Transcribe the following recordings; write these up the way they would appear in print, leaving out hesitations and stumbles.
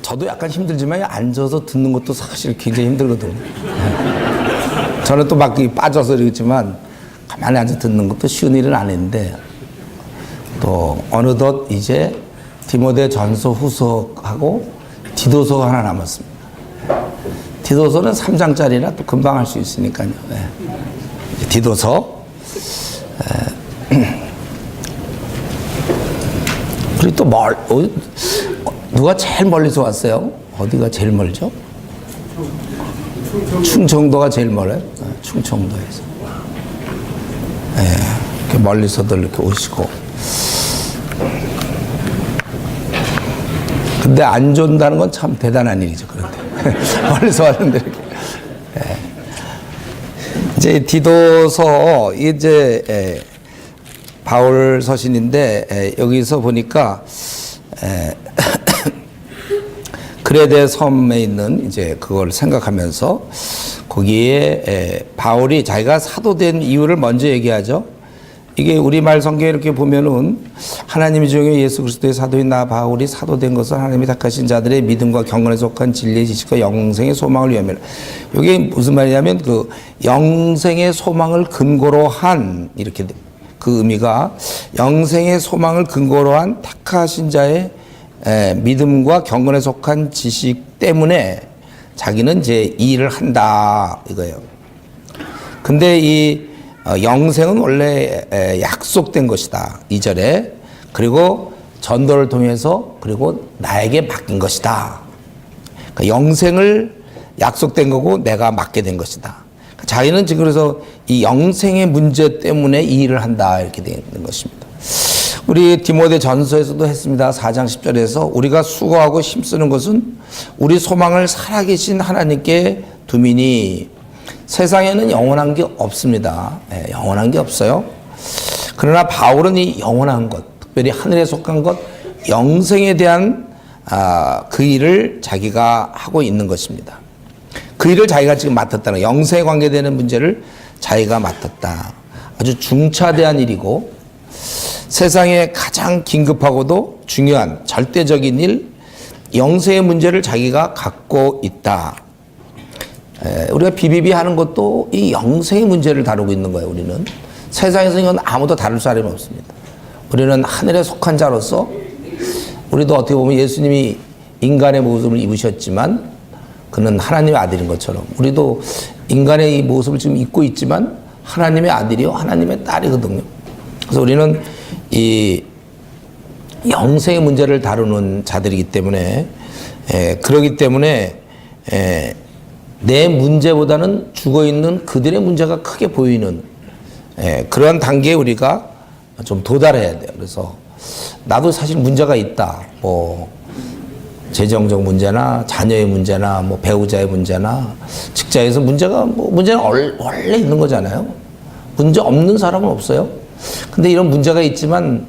저도 약간 힘들지만 앉아서 듣는 것도 사실 굉장히 힘들거든요. 저는 또 막 빠져서 이러지만 가만히 앉아 듣는 것도 쉬운 일은 아닌데 또 어느덧 이제 디모데 전서 후서하고 디도서가 하나 남았습니다. 디도서는 3장짜리라 또 금방 할 수 있으니까요. 네. 디도서. 그리고 또 누가 제일 멀리서 왔어요? 어디가 제일 멀죠? 충청도가 제일 멀어요. 충청도에서. 네, 이렇게 멀리서도 이렇게 오시고. 근데 안 좋다는 건 참 대단한 일이죠. 그런데 멀리서 왔는데 이렇게. 네. 이제 디도서 이제 바울 서신인데 여기서 보니까 그레데 섬에 있는 이제 그걸 생각하면서 거기에 바울이 자기가 사도된 이유를 먼저 얘기하죠. 이게 우리말 성경에 이렇게 보면은 하나님이 중에 예수 그리스도의 사도인 나 바울이 사도된 것은 하나님이 택하신 자들의 믿음과 경건에 속한 진리의 지식과 영생의 소망을 위함이라. 이게 무슨 말이냐면 그 영생의 소망을 근거로 한 이렇게 그 의미가 영생의 소망을 근거로 한 택하신 자의 믿음과 경건에 속한 지식 때문에 자기는 이제 이 일을 한다 이거예요. 근데 이 영생은 원래 약속된 것이다. 2절에. 그리고 전도를 통해서 그리고 나에게 맡긴 것이다. 그러니까 영생을 약속된 거고 내가 맡게 된 것이다. 자기는 지금 그래서 이 영생의 문제 때문에 이 일을 한다 이렇게 되는 것입니다. 우리 디모데 전서에서도 했습니다. 4장 10절에서 우리가 수고하고 힘쓰는 것은 우리 소망을 살아계신 하나님께 두미니 세상에는 영원한 게 없습니다. 네, 영원한 게 없어요. 그러나 바울은 이 영원한 것, 특별히 하늘에 속한 것, 영생에 대한 그 일을 자기가 하고 있는 것입니다. 그 일을 자기가 지금 맡았다는 영생에 관계되는 문제를 자기가 맡았다. 아주 중차대한 일이고 세상에 가장 긴급하고도 중요한 절대적인 일, 영생의 문제를 자기가 갖고 있다. 우리가 비비비 하는 것도 이 영생의 문제를 다루고 있는 거예요. 우리는 세상에서 이건 아무도 다룰 사람이 없습니다. 우리는 하늘에 속한 자로서 우리도 어떻게 보면 예수님이 인간의 모습을 입으셨지만 그는 하나님의 아들인 것처럼 우리도 인간의 이 모습을 지금 입고 있지만 하나님의 아들이요 하나님의 딸이거든요. 그래서 우리는 이 영생의 문제를 다루는 자들이기 때문에 그러기 때문에 내 문제보다는 죽어있는 그들의 문제가 크게 보이는 그런 단계에 우리가 좀 도달해야 돼요. 그래서 나도 사실 문제가 있다. 뭐 재정적 문제나 자녀의 문제나 뭐 배우자의 문제나 직장에서 문제가 문제는 원래 있는 거잖아요. 문제 없는 사람은 없어요. 근데 이런 문제가 있지만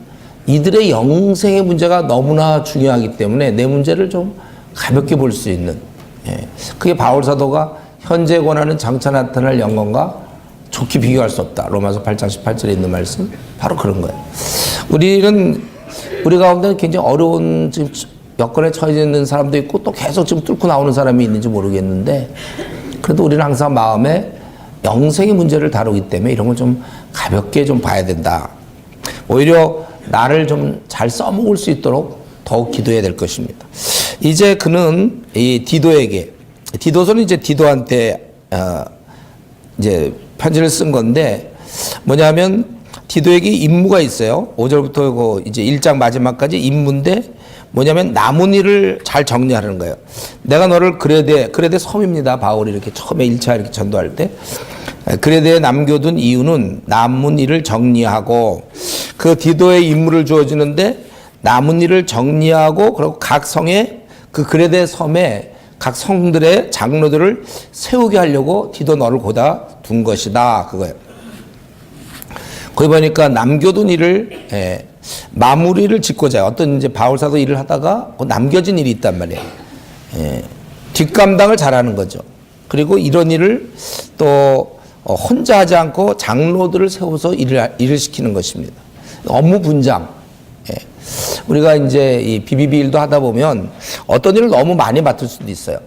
이들의 영생의 문제가 너무나 중요하기 때문에 내 문제를 좀 가볍게 볼 수 있는 그게 바울 사도가 현재 권하는 장차 나타날 영광과 좋게 비교할 수 없다. 로마서 8장 18절에 있는 말씀 바로 그런 거예요. 우리 가운데는 굉장히 어려운 지금 여건에 처해 있는 사람도 있고 또 계속 지금 뚫고 나오는 사람이 있는지 모르겠는데 그래도 우리는 항상 마음에 영생의 문제를 다루기 때문에 이런 걸 좀 가볍게 좀 봐야 된다. 오히려 나를 좀 잘 써먹을 수 있도록 더욱 기도해야 될 것입니다. 이제 그는 이 디도에게 디도서는 이제 디도한테 이제 편지를 쓴 건데 뭐냐면 디도에게 임무가 있어요. 5절부터 이제 1장 마지막까지 임무인데 뭐냐면 남은 일을 잘 정리하는 거예요. 내가 너를 그레데 섬입니다. 바울이 이렇게 처음에 1차 이렇게 전도할 때 그레데에 남겨둔 이유는 남은 일을 정리하고 그 디도의 임무를 주어지는데 남은 일을 정리하고 그리고 각 성에 그 그레데 섬에 각 성들의 장로들을 세우게 하려고 디도 너를 고다 둔 것이다. 그거예요. 거기 보니까 남겨둔 일을 마무리를 짓고자 어떤 이제 바울 사도 일을 하다가 남겨진 일이 있단 말이에요. 뒷감당을 잘하는 거죠. 그리고 이런 일을 또 혼자 하지 않고 장로들을 세워서 일을 시키는 것입니다. 업무 분장. 예. 우리가 이제 이 BBB 일도 하다 보면 어떤 일을 너무 많이 맡을 수도 있어요.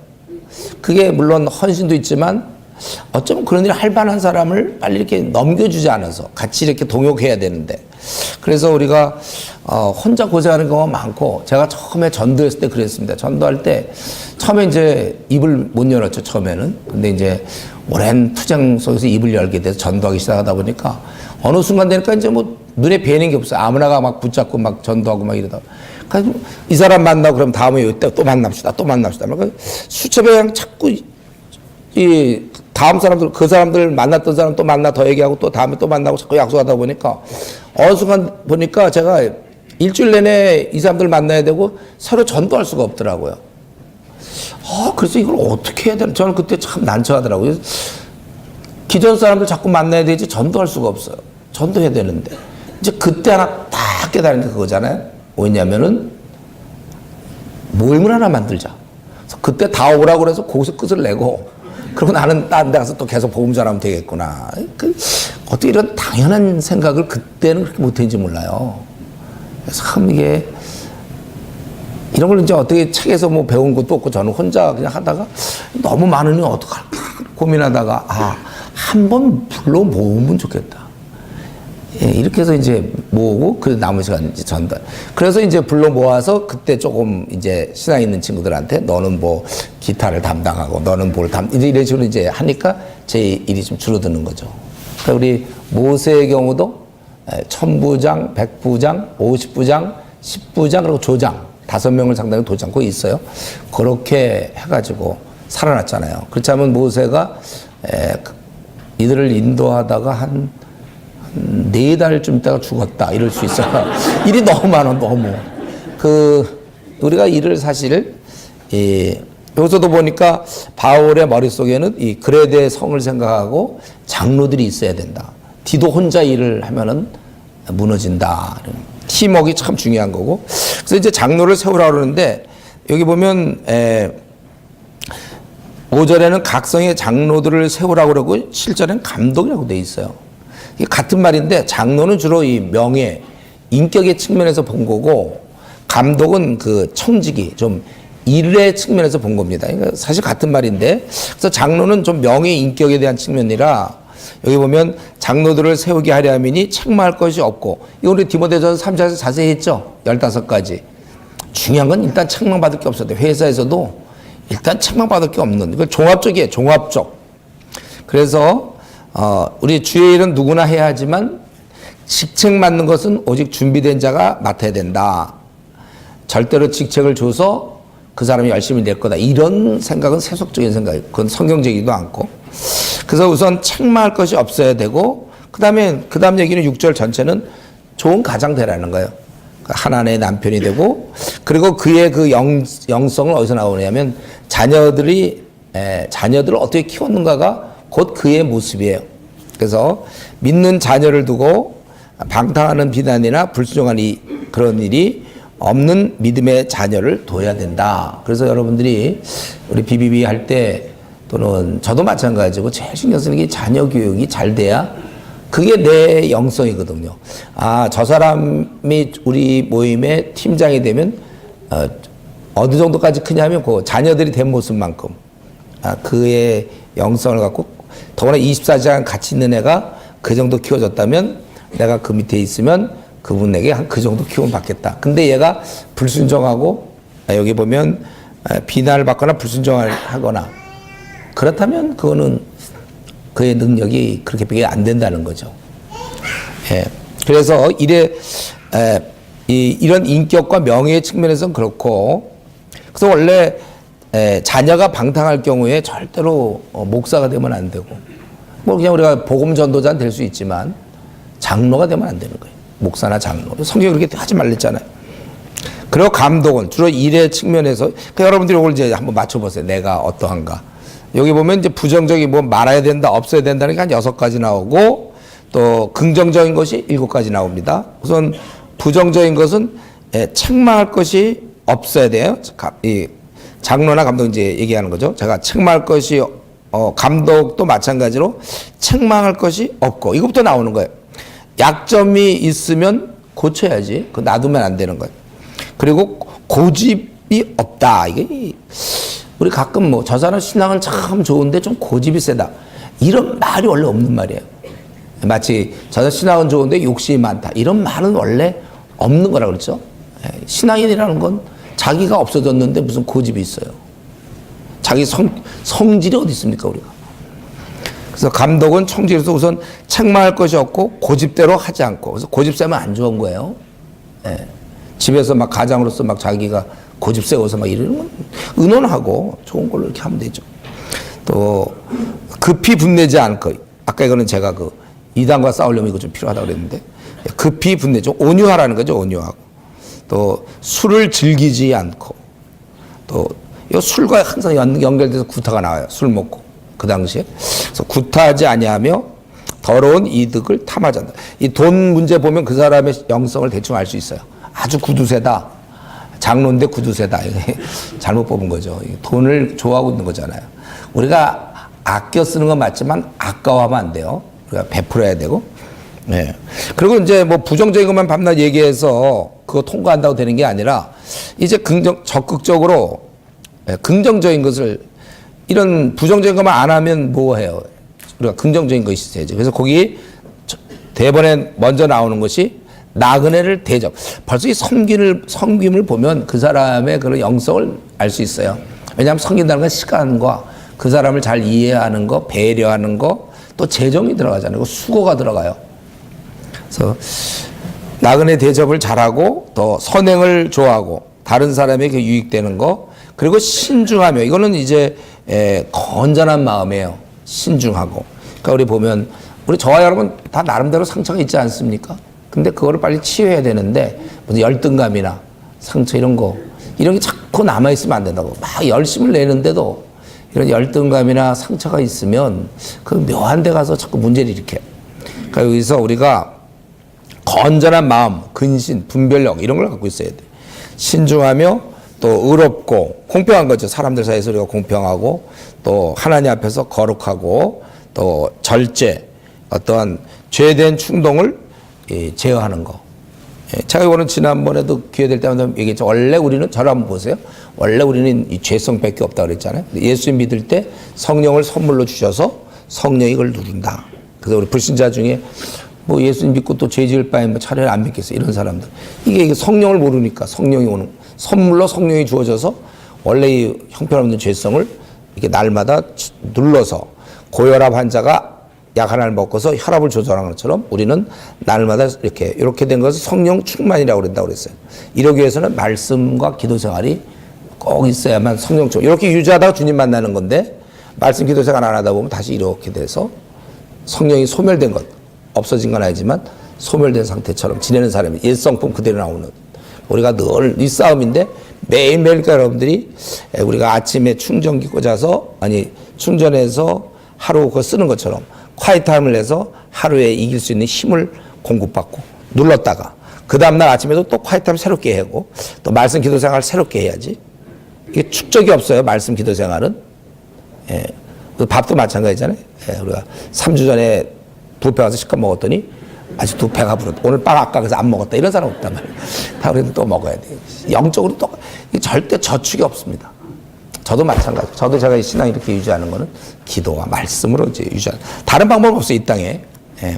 그게 물론 헌신도 있지만 어쩌면 그런 일을 할 만한 사람을 빨리 이렇게 넘겨주지 않아서 같이 이렇게 동역해야 되는데, 그래서 우리가 혼자 고생하는 경우가 많고, 제가 처음에 전도했을 때 그랬습니다. 전도할 때 처음에 이제 입을 못 열었죠, 처음에는. 근데 이제 오랜 투쟁 속에서 입을 열게 돼서 전도하기 시작하다 보니까 어느 순간 되니까 이제 뭐 눈에 뵈는 게 없어요. 아무나가 막 붙잡고 막 전도하고 막 이러다. 그래서 이 사람 만나고 그럼 다음에 이때 또 만납시다. 또 만납시다. 그러니까 수첩에 그냥 자꾸 이 다음 사람들, 그 사람들 만났던 사람 또 만나 더 얘기하고 또 다음에 또 만나고 자꾸 약속하다 보니까 어느 순간 보니까 제가 일주일 내내 이 사람들 만나야 되고 서로 전도할 수가 없더라고요. 그래서 이걸 어떻게 해야 되나. 저는 그때 참 난처하더라고요. 기존 사람들 자꾸 만나야 되지 전도할 수가 없어요. 전도해야 되는데. 이제 그때 하나 딱 깨달은 게 그거잖아요. 뭐냐면은 모임을 하나 만들자. 그래서 그때 다 오라고 그래서 거기서 끝을 내고, 그리고 나는 딴 데 가서 또 계속 복음 전하면 되겠구나. 어떻게 이런 당연한 생각을 그때는 그렇게 못했는지 몰라요. 그래서 참 이게 이런 걸 이제 어떻게 책에서 뭐 배운 것도 없고 저는 혼자 그냥 하다가 너무 많으니 어떡할까 고민하다가 한번 불러 모으면 좋겠다. 예, 이렇게 해서 이제 모으고 그 남은 시간 이제 전달. 그래서 이제 불러 모아서 그때 조금 이제 신앙 있는 친구들한테 너는 뭐 기타를 담당하고 너는 뭘 이제 이런 식으로 이제 하니까 제 일이 좀 줄어드는 거죠. 그러니까 우리 모세의 경우도 1000부장, 100부장, 50부장, 10부장 그리고 조장 5명을 상당히 도장고 있어요. 그렇게 해가지고 살아났잖아요. 그렇지 않으면 모세가 이들을 인도하다가 한 4달쯤 있다가 죽었다 이럴 수 있어요. 일이 너무 많아. 너무 우리가 일을 사실 여기서도 보니까 바울의 머릿속에는 이 그레데 성을 생각하고 장로들이 있어야 된다. 디도 혼자 일을 하면은 무너진다. 팀워크가 참 중요한 거고. 그래서 이제 장로를 세우라고 그러는데 여기 보면 5절에는 각성의 장로들을 세우라고 그러고 7절에는 감독이라고 돼 있어요. 이게 같은 말인데 장로는 주로 이 명예, 인격의 측면에서 본 거고, 감독은 그 청지기, 좀 일의 측면에서 본 겁니다. 그러니까 사실 같은 말인데, 그래서 장로는 좀 명예, 인격에 대한 측면이라 여기 보면 장로들을 세우게 하려 함이니 책망할 것이 없고, 이거 우리 디모데전서 3장에서 자세히 했죠. 15가지. 중요한 건 일단 책망받을 게 없어도 회사에서도 일단 책망받을 게 없는, 이거 종합적이에요. 종합적. 그래서 우리 주의 일은 누구나 해야 하지만 직책 맡는 것은 오직 준비된 자가 맡아야 된다. 절대로 직책을 줘서 그 사람이 열심히 낼 거다. 이런 생각은 세속적인 생각이에요. 그건 성경적이지도 않고. 그래서 우선 책망할 것이 없어야 되고, 그 다음 얘기는 6절 전체는 좋은 가장 되라는 거예요. 하나님의 남편이 되고, 그리고 그의 그 영성을 어디서 나오냐면 자녀들을 어떻게 키웠는가가 곧 그의 모습이에요. 그래서 믿는 자녀를 두고 방탕하는 비난이나 불순종한 그런 일이 없는 믿음의 자녀를 둬야 된다. 그래서 여러분들이 우리 BBB 할 때 또는 저도 마찬가지고 제일 신경 쓰는 게 자녀 교육이 잘 돼야 그게 내 영성이거든요. 저 사람이 우리 모임의 팀장이 되면 어느 정도까지 크냐면 그 자녀들이 된 모습만큼 그의 영성을 갖고, 더구나 24시간 같이 있는 애가 그 정도 키워졌다면 내가 그 밑에 있으면 그분에게 한 그 정도 키움 받겠다. 근데 얘가 불순종하고 여기 보면 비난을 받거나 불순종을 하거나 그렇다면 그거는 그의 능력이 그렇게밖에 안 된다는 거죠. 예. 그래서 이런 인격과 명예의 측면에서는 그렇고, 그래서 원래 자녀가 방탕할 경우에 절대로 목사가 되면 안 되고, 뭐 그냥 우리가 복음 전도자는 될 수 있지만 장로가 되면 안 되는 거예요. 목사나 장로. 성경이 그렇게 하지 말랬잖아요. 그리고 감독은 주로 일의 측면에서, 그러니까 여러분들이 이걸 이제 한번 맞춰보세요. 내가 어떠한가. 여기 보면 이제 부정적인 뭐 말아야 된다, 없어야 된다는 게 한 6가지 나오고, 또 긍정적인 것이 7가지 나옵니다. 우선 부정적인 것은 책망할 것이 없어야 돼요. 이 장로나 감독 이제 얘기하는 거죠. 제가 책망할 것이 감독도 마찬가지로 책망할 것이 없고, 이것부터 나오는 거예요. 약점이 있으면 고쳐야지. 그 놔두면 안 되는 거예요. 그리고 고집이 없다. 이게 우리 가끔 뭐 저 사람 신앙은 참 좋은데 좀 고집이 세다. 이런 말이 원래 없는 말이에요. 마치 저 사람 신앙은 좋은데 욕심이 많다. 이런 말은 원래 없는 거라 그랬죠. 신앙인이라는 건 자기가 없어졌는데 무슨 고집이 있어요. 자기 성질이 어디 있습니까, 우리가. 그래서 감독은 청지에서 우선 책망할 것이 없고 고집대로 하지 않고, 그래서 고집 세면 안 좋은 거예요. 예. 집에서 막 가장으로서 막 자기가 고집 세워서 막 이러는 건 의논하고 좋은 걸로 이렇게 하면 되죠. 또 급히 분내지 않고, 아까 이거는 제가 그 이단과 싸우려면 이거 좀 필요하다고 그랬는데, 급히 분내죠. 온유하라는 거죠. 온유하고. 또 술을 즐기지 않고, 또 이 술과 항상 연결돼서 구타가 나와요. 술 먹고 그 당시에. 그래서 구타하지 아니하며 더러운 이득을 탐하지 않는다. 이 돈 문제 보면 그 사람의 영성을 대충 알 수 있어요. 아주 구두쇠다. 장로인데 구두쇠다. 잘못 뽑은 거죠. 돈을 좋아하고 있는 거잖아요. 우리가 아껴 쓰는 건 맞지만 아까워하면 안 돼요. 우리가 베풀어야 되고. 네. 그리고 이제 뭐 부정적인 것만 밤낮 얘기해서 그거 통과한다고 되는 게 아니라 이제 적극적으로 긍정적인 것을, 이런 부정적인 것만 안 하면 뭐 해요? 우리가 긍정적인 것이 있어야죠. 그래서 거기 대본에 먼저 나오는 것이 나그네를 대접. 벌써 이 섬김을 보면 그 사람의 그런 영성을 알 수 있어요. 왜냐하면 섬긴다는 건 시간과 그 사람을 잘 이해하는 거, 배려하는 거, 또 재정이 들어가잖아요. 수고가 들어가요. 그래서 나그네 대접을 잘하고, 또 선행을 좋아하고, 다른 사람에게 유익되는 거, 그리고 신중하며, 이거는 이제 건전한 마음이에요. 신중하고. 그러니까 우리 보면 우리 저와 여러분 다 나름대로 상처가 있지 않습니까? 근데 그거를 빨리 치유해야 되는데 무슨 열등감이나 상처 이런 게 자꾸 남아있으면 안 된다고. 막 열심을 내는데도 이런 열등감이나 상처가 있으면 그 묘한 데 가서 자꾸 문제를 일으켜요. 그러니까 여기서 우리가 건전한 마음, 근신, 분별력 이런 걸 갖고 있어야 돼. 신중하며 또 의롭고 공평한 거죠. 사람들 사이에서 우리가 공평하고, 또 하나님 앞에서 거룩하고, 또 절제, 어떠한 죄된 충동을 제어하는 거. 제가 이거는 지난번에도 기회 될 때마다 얘기했죠. 원래 우리는, 저를 한번 보세요. 원래 우리는 이 죄성밖에 없다고 그랬잖아요. 예수 믿을 때 성령을 선물로 주셔서 성령이 이걸 누른다. 그래서 우리 불신자 중에 뭐 예수님 믿고 또 죄 지을 바에 뭐 차라리 안 믿겠어, 이런 사람들. 이게 성령을 모르니까 성령이 오는, 선물로 성령이 주어져서 원래 이 형편없는 죄성을 이렇게 날마다 눌러서, 고혈압 환자가 약 하나를 먹고서 혈압을 조절하는 것처럼 우리는 날마다 이렇게 된 것을 성령 충만이라고 그런다고 그랬어요. 이러기 위해서는 말씀과 기도 생활이 꼭 있어야만 성령 충만. 이렇게 유지하다가 주님 만나는 건데, 말씀 기도 생활 안 하다 보면 다시 이렇게 돼서 성령이 소멸된 것, 없어진 건 아니지만 소멸된 상태처럼 지내는 사람이 옛 성품 그대로 나오는, 우리가 늘 이 싸움인데 매일매일 여러분들이 우리가 아침에 충전기 꽂아서, 충전해서 하루 그거 쓰는 것처럼 콰이트타임을 내서 하루에 이길 수 있는 힘을 공급받고, 눌렀다가 그 다음날 아침에도 또 콰이트타임 새롭게 하고, 또 말씀 기도 생활 새롭게 해야지. 이게 축적이 없어요, 말씀 기도 생활은. 예. 밥도 마찬가지잖아요. 예. 우리가 3주 전에 뷔페 가서 실컷 먹었더니 아직도 배가 부르다. 오늘 빵 아까 그래서 안 먹었다. 이런 사람 없단 말이에요. 다 그래도 또 먹어야 돼. 영적으로 또 절대 저축이 없습니다. 저도 마찬가지. 저도 제가 이 신앙 이렇게 유지하는 거는 기도와 말씀으로 이제 유지하는. 다른 방법 없어요, 이 땅에. 예.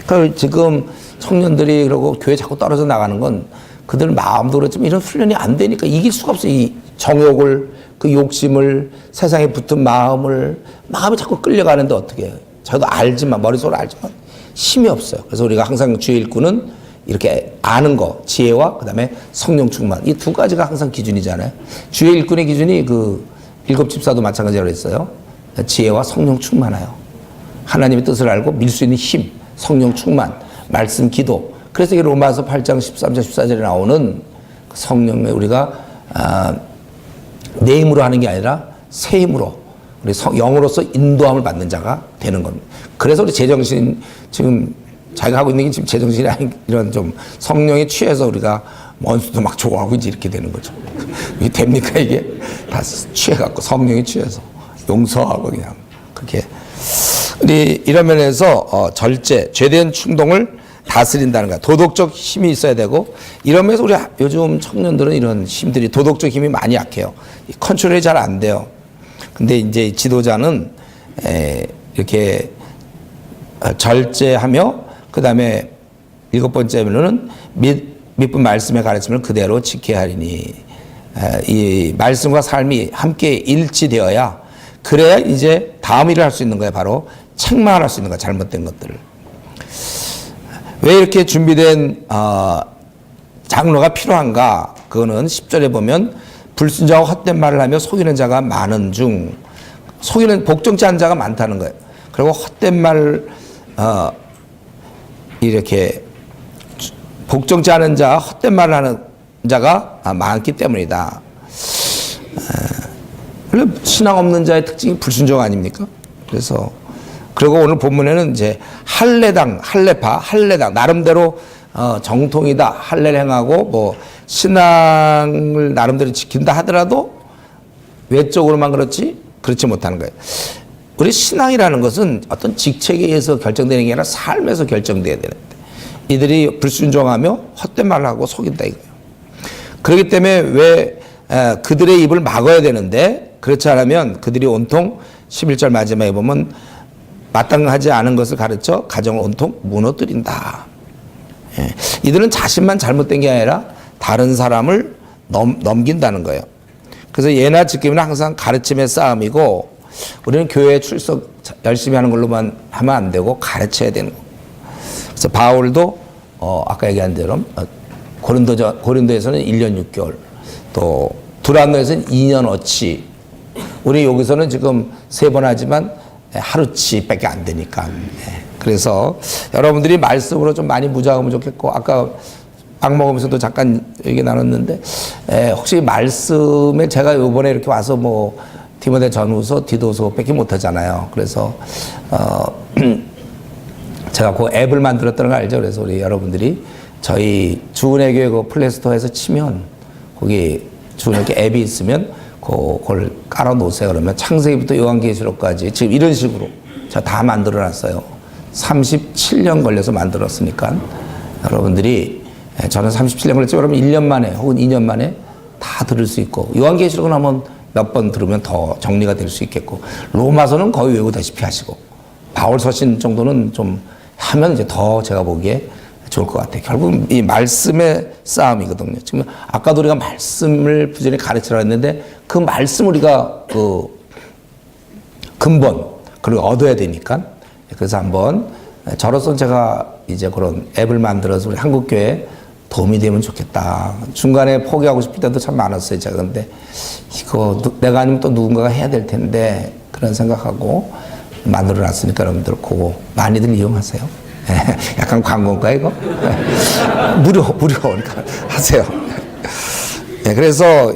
그러니까 지금 청년들이 그러고 교회 자꾸 떨어져 나가는 건 그들 마음도 그렇지만 이런 훈련이 안 되니까 이길 수가 없어요. 이 정욕을, 그 욕심을, 세상에 붙은 마음이 자꾸 끌려가는데 어떻게 해요? 저도 알지만, 머릿속으로 알지만 힘이 없어요. 그래서 우리가 항상 주의 일꾼은 이렇게 아는 거, 지혜와 그 다음에 성령 충만, 이 두 가지가 항상 기준이잖아요. 주의 일꾼의 기준이 그 7집사도 마찬가지라고 했어요. 지혜와 성령 충만하여 하나님의 뜻을 알고 밀 수 있는 힘, 성령 충만, 말씀 기도. 그래서 이 로마서 8장 13절 14절에 나오는 성령의 우리가 내 힘으로 하는 게 아니라 새 힘으로 우리 영으로서 인도함을 받는 자가 되는 겁니다. 그래서 우리 제정신, 지금 자기가 하고 있는 게 지금 제정신이 아닌 이런 좀 성령에 취해서 우리가 원수도 막 좋아하고 이제 이렇게 되는 거죠. 이게 됩니까, 이게? 다 취해갖고 성령에 취해서 용서하고 그냥 그렇게. 우리 이런 면에서 절제, 죄된 충동을 다스린다는 거야. 도덕적 힘이 있어야 되고 이러면서 우리 요즘 청년들은 이런 힘들이 도덕적 힘이 많이 약해요. 컨트롤이 잘 안 돼요. 근데 이제 지도자는 이렇게 절제하며 그다음에 7번째로는 믿은 말씀의 가르침을 그대로 지켜야 하리니 이 말씀과 삶이 함께 일치되어야 그래야 이제 다음 일을 할 수 있는 거예요. 바로 책망을 할 수 있는 거예요. 잘못된 것들을. 왜 이렇게 준비된 장로가 필요한가? 그거는 10절에 보면 불순종하고 헛된 말을 하며 속이는 자가 많은 중 속이는 복종치 않은 자가 많다는 거예요. 그리고 헛된 말 이렇게 복종치 않은 자 헛된 말을 하는 자가 많기 때문이다. 원래 신앙 없는 자의 특징이 불순종 아닙니까? 그래서 그리고 오늘 본문에는 이제 할례당 나름대로 정통이다 할례를 행하고 뭐 신앙을 나름대로 지킨다 하더라도 외적으로만 그렇지 못하는 거예요. 우리 신앙이라는 것은 어떤 직책에 의해서 결정되는 게 아니라 삶에서 결정돼야 되는데 이들이 불순종하며 헛된 말을 하고 속인다 이거예요. 그렇기 때문에 왜 그들의 입을 막아야 되는데 그렇지 않으면 그들이 온통 11절 마지막에 보면 마땅하지 않은 것을 가르쳐 가정을 온통 무너뜨린다. 이들은 자신만 잘못된 게 아니라 다른 사람을 넘긴다는 거예요. 그래서 예나 지금이나 항상 가르침의 싸움이고 우리는 교회에 출석 열심히 하는 걸로만 하면 안 되고 가르쳐야 되는 거예요. 그래서 바울도 아까 얘기한 대로 고린도에서는 1년 6개월 또 두란노에서는 2년 어치 우리 여기서는 지금 3번 하지만 하루치밖에 안 되니까. 그래서 여러분들이 말씀으로 좀 많이 무장하면 좋겠고 아까 빵 먹으면서도 잠깐 얘기 나눴는데 혹시 말씀에 제가 이번에 이렇게 와서 뭐 디모데 전후서 디도서밖에 못하잖아요. 그래서 제가 그 앱을 만들었다는 거 알죠? 그래서 우리 여러분들이 저희 주은혜 교회 그 플레이스토어에서 치면 거기 주은혜 교회 앱이 있으면 그걸 깔아 놓으세요. 그러면 창세기부터 요한계시록까지 지금 이런 식으로 제가 다 만들어 놨어요. 37년 걸려서 만들었으니까 여러분들이 저는 37년 걸렸죠. 그러면 1년 만에 혹은 2년 만에 다 들을 수 있고 요한계시록은 한번 몇 번 들으면 더 정리가 될 수 있겠고 로마서는 거의 외우다시피 하시고 바울서신 정도는 좀 하면 이제 더 제가 보기에 좋을 것 같아요. 결국 이 말씀의 싸움이거든요. 지금 아까도 우리가 말씀을 부지런히 가르치라 했는데 그 말씀 우리가 그 근본 그리고 얻어야 되니까 그래서 한번 저로서는 제가 이제 그런 앱을 만들어서 우리 한국교회에 도움이 되면 좋겠다. 중간에 포기하고 싶을 때도 참 많았어요. 제가 근데 이거 내가 아니면 또 누군가가 해야 될 텐데 그런 생각하고 만들어 놨으니까 여러분들 그거 많이들 이용하세요. 약간 광고인가 이거? 무료니까 하세요. 그래서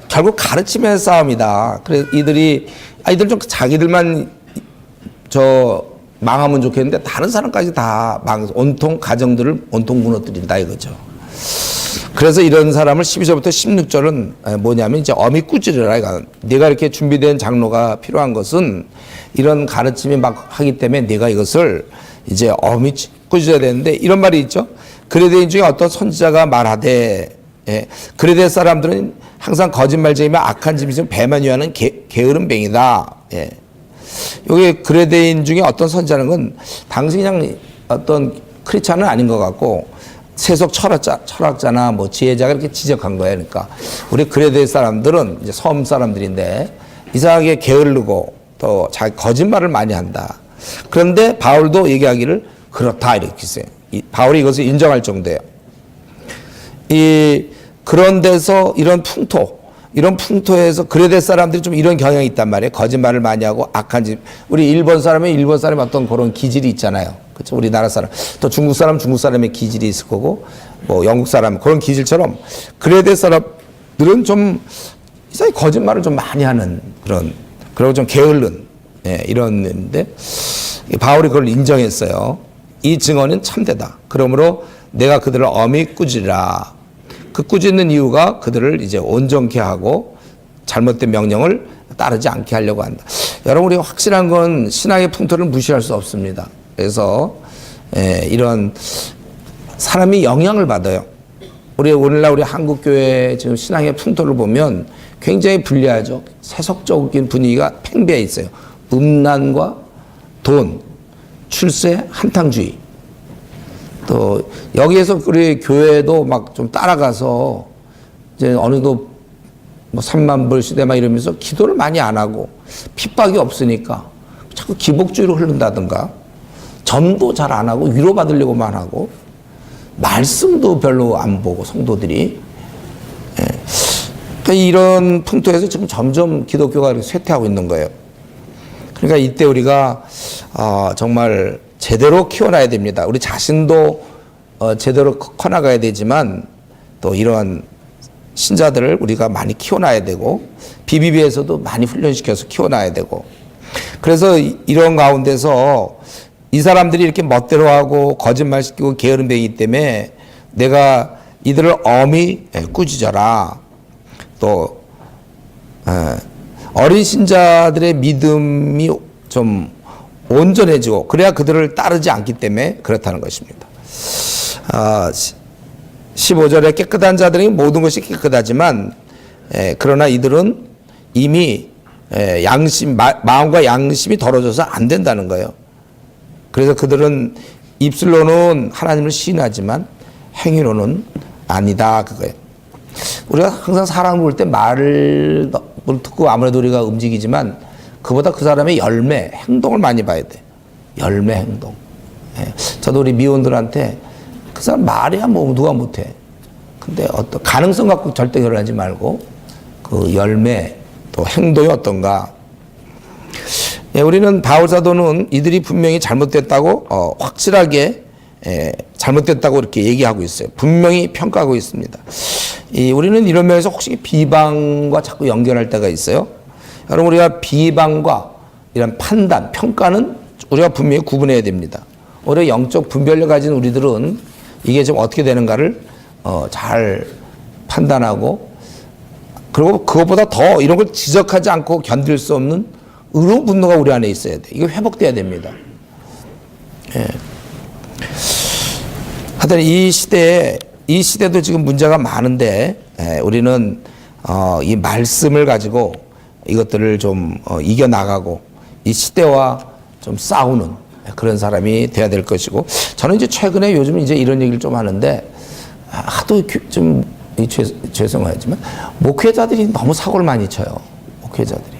결국 가르침의 싸움이다. 그래서 이들 좀 자기들만 망하면 좋겠는데 다른 사람까지 다 온통 가정들을 온통 무너뜨린다 이거죠. 그래서 이런 사람을 12절부터 16절은 뭐냐면 이제 어미 꾸짖으라. 네가 이렇게 준비된 장로가 필요한 것은 이런 가르침이 막 하기 때문에 네가 이것을 이제 어미 꾸짖어야 되는데 이런 말이 있죠. 그레데인 중에 어떤 선지자가 말하되 그레데 사람들은 항상 거짓말쟁이며 악한 짐승 배만 위하는 게으른 뱅이다. 여기 그레데인 중에 어떤 선지자는 건 당시 그냥 어떤 크리스찬은 아닌 것 같고 세속 철학자나 뭐 지혜자가 이렇게 지적한 거예요. 그러니까 우리 그레데 사람들은 이제 섬 사람들인데 이상하게 게으르고 또 자기 거짓말을 많이 한다. 그런데 바울도 얘기하기를 그렇다 이렇게 했어요. 바울이 이것을 인정할 정도예요. 그런 데서 이런 풍토에서 그레데 사람들이 좀 이런 경향이 있단 말이에요. 거짓말을 많이 하고 악한 짓. 우리 일본 사람이 어떤 그런 기질이 있잖아요. 그렇죠? 우리나라 사람. 또 중국 사람의 기질이 있을 거고, 뭐 영국 사람 그런 기질처럼 그레데 사람들은 좀 이상하게 거짓말을 좀 많이 하는 그리고 좀 게으른 이런데 바울이 그걸 인정했어요. 이 증언은 참되다. 그러므로 내가 그들을 엄히 꾸짖으라. 그 꾸짖는 이유가 그들을 이제 온전케 하고 잘못된 명령을 따르지 않게 하려고 한다. 여러분 우리가 확실한 건 신앙의 풍토를 무시할 수 없습니다. 그래서 이런 사람이 영향을 받아요. 오늘날 우리 한국교회 지금 신앙의 풍토를 보면 굉장히 불리하죠. 세속적인 분위기가 팽배해 있어요. 음란과 돈, 출세, 한탕주의. 또 여기에서 우리 교회도 막 좀 따라가서 이제 어느 정도 뭐 3만 불 시대 막 이러면서 기도를 많이 안 하고 핍박이 없으니까 자꾸 기복주의로 흐른다든가 전도 잘 안 하고 위로받으려고만 하고 말씀도 별로 안 보고 성도들이 그러니까 이런 풍토에서 지금 점점 기독교가 이렇게 쇠퇴하고 있는 거예요. 그러니까 이때 우리가 정말 제대로 키워놔야 됩니다. 우리 자신도 제대로 커나가야 되지만 또 이러한 신자들을 우리가 많이 키워놔야 되고 BBB에서도 많이 훈련시켜서 키워놔야 되고 그래서 이런 가운데서 이 사람들이 이렇게 멋대로 하고 거짓말시키고 게으름뱅이기 때문에 내가 이들을 엄히 꾸짖어라. 또 어린 신자들의 믿음이 좀 온전해지고 그래야 그들을 따르지 않기 때문에 그렇다는 것입니다. 15절에 깨끗한 자들이 모든 것이 깨끗하지만 그러나 이들은 이미 마음과 양심이 더러워져서 안 된다는 거예요. 그래서 그들은 입술로는 하나님을 시인하지만 행위로는 아니다 그거예요. 우리가 항상 사람을 볼 때 말을 듣고 아무래도 우리가 움직이지만 그보다 그 사람의 열매, 행동을 많이 봐야 돼. 열매, 행동. 저도 우리 미혼들한테 그 사람 말이야 뭐 누가 못해. 근데 어떤 가능성 갖고 절대 결혼하지 말고 그 열매 또 행동이 어떤가. 우리는 바울 사도는 이들이 분명히 잘못됐다고 확실하게 잘못됐다고 이렇게 얘기하고 있어요. 분명히 평가하고 있습니다. 우리는 이런 면에서 혹시 비방과 자꾸 연결할 때가 있어요. 여러분 우리가 비방과 이런 판단, 평가는 우리가 분명히 구분해야 됩니다. 우리가 영적 분별력 가진 우리들은 이게 좀 어떻게 되는가를 잘 판단하고 그리고 그것보다 더 이런 걸 지적하지 않고 견딜 수 없는 의로운 분노가 우리 안에 있어야 돼. 이게 회복돼야 됩니다. 하여튼 이 시대도 지금 문제가 많은데 우리는 이 말씀을 가지고 이것들을 좀 이겨나가고 이 시대와 좀 싸우는 그런 사람이 돼야 될 것이고 저는 이제 최근에 요즘 이제 이런 얘기를 좀 하는데 하도 좀 죄송하지만 목회자들이 너무 사고를 많이 쳐요. 목회자들이.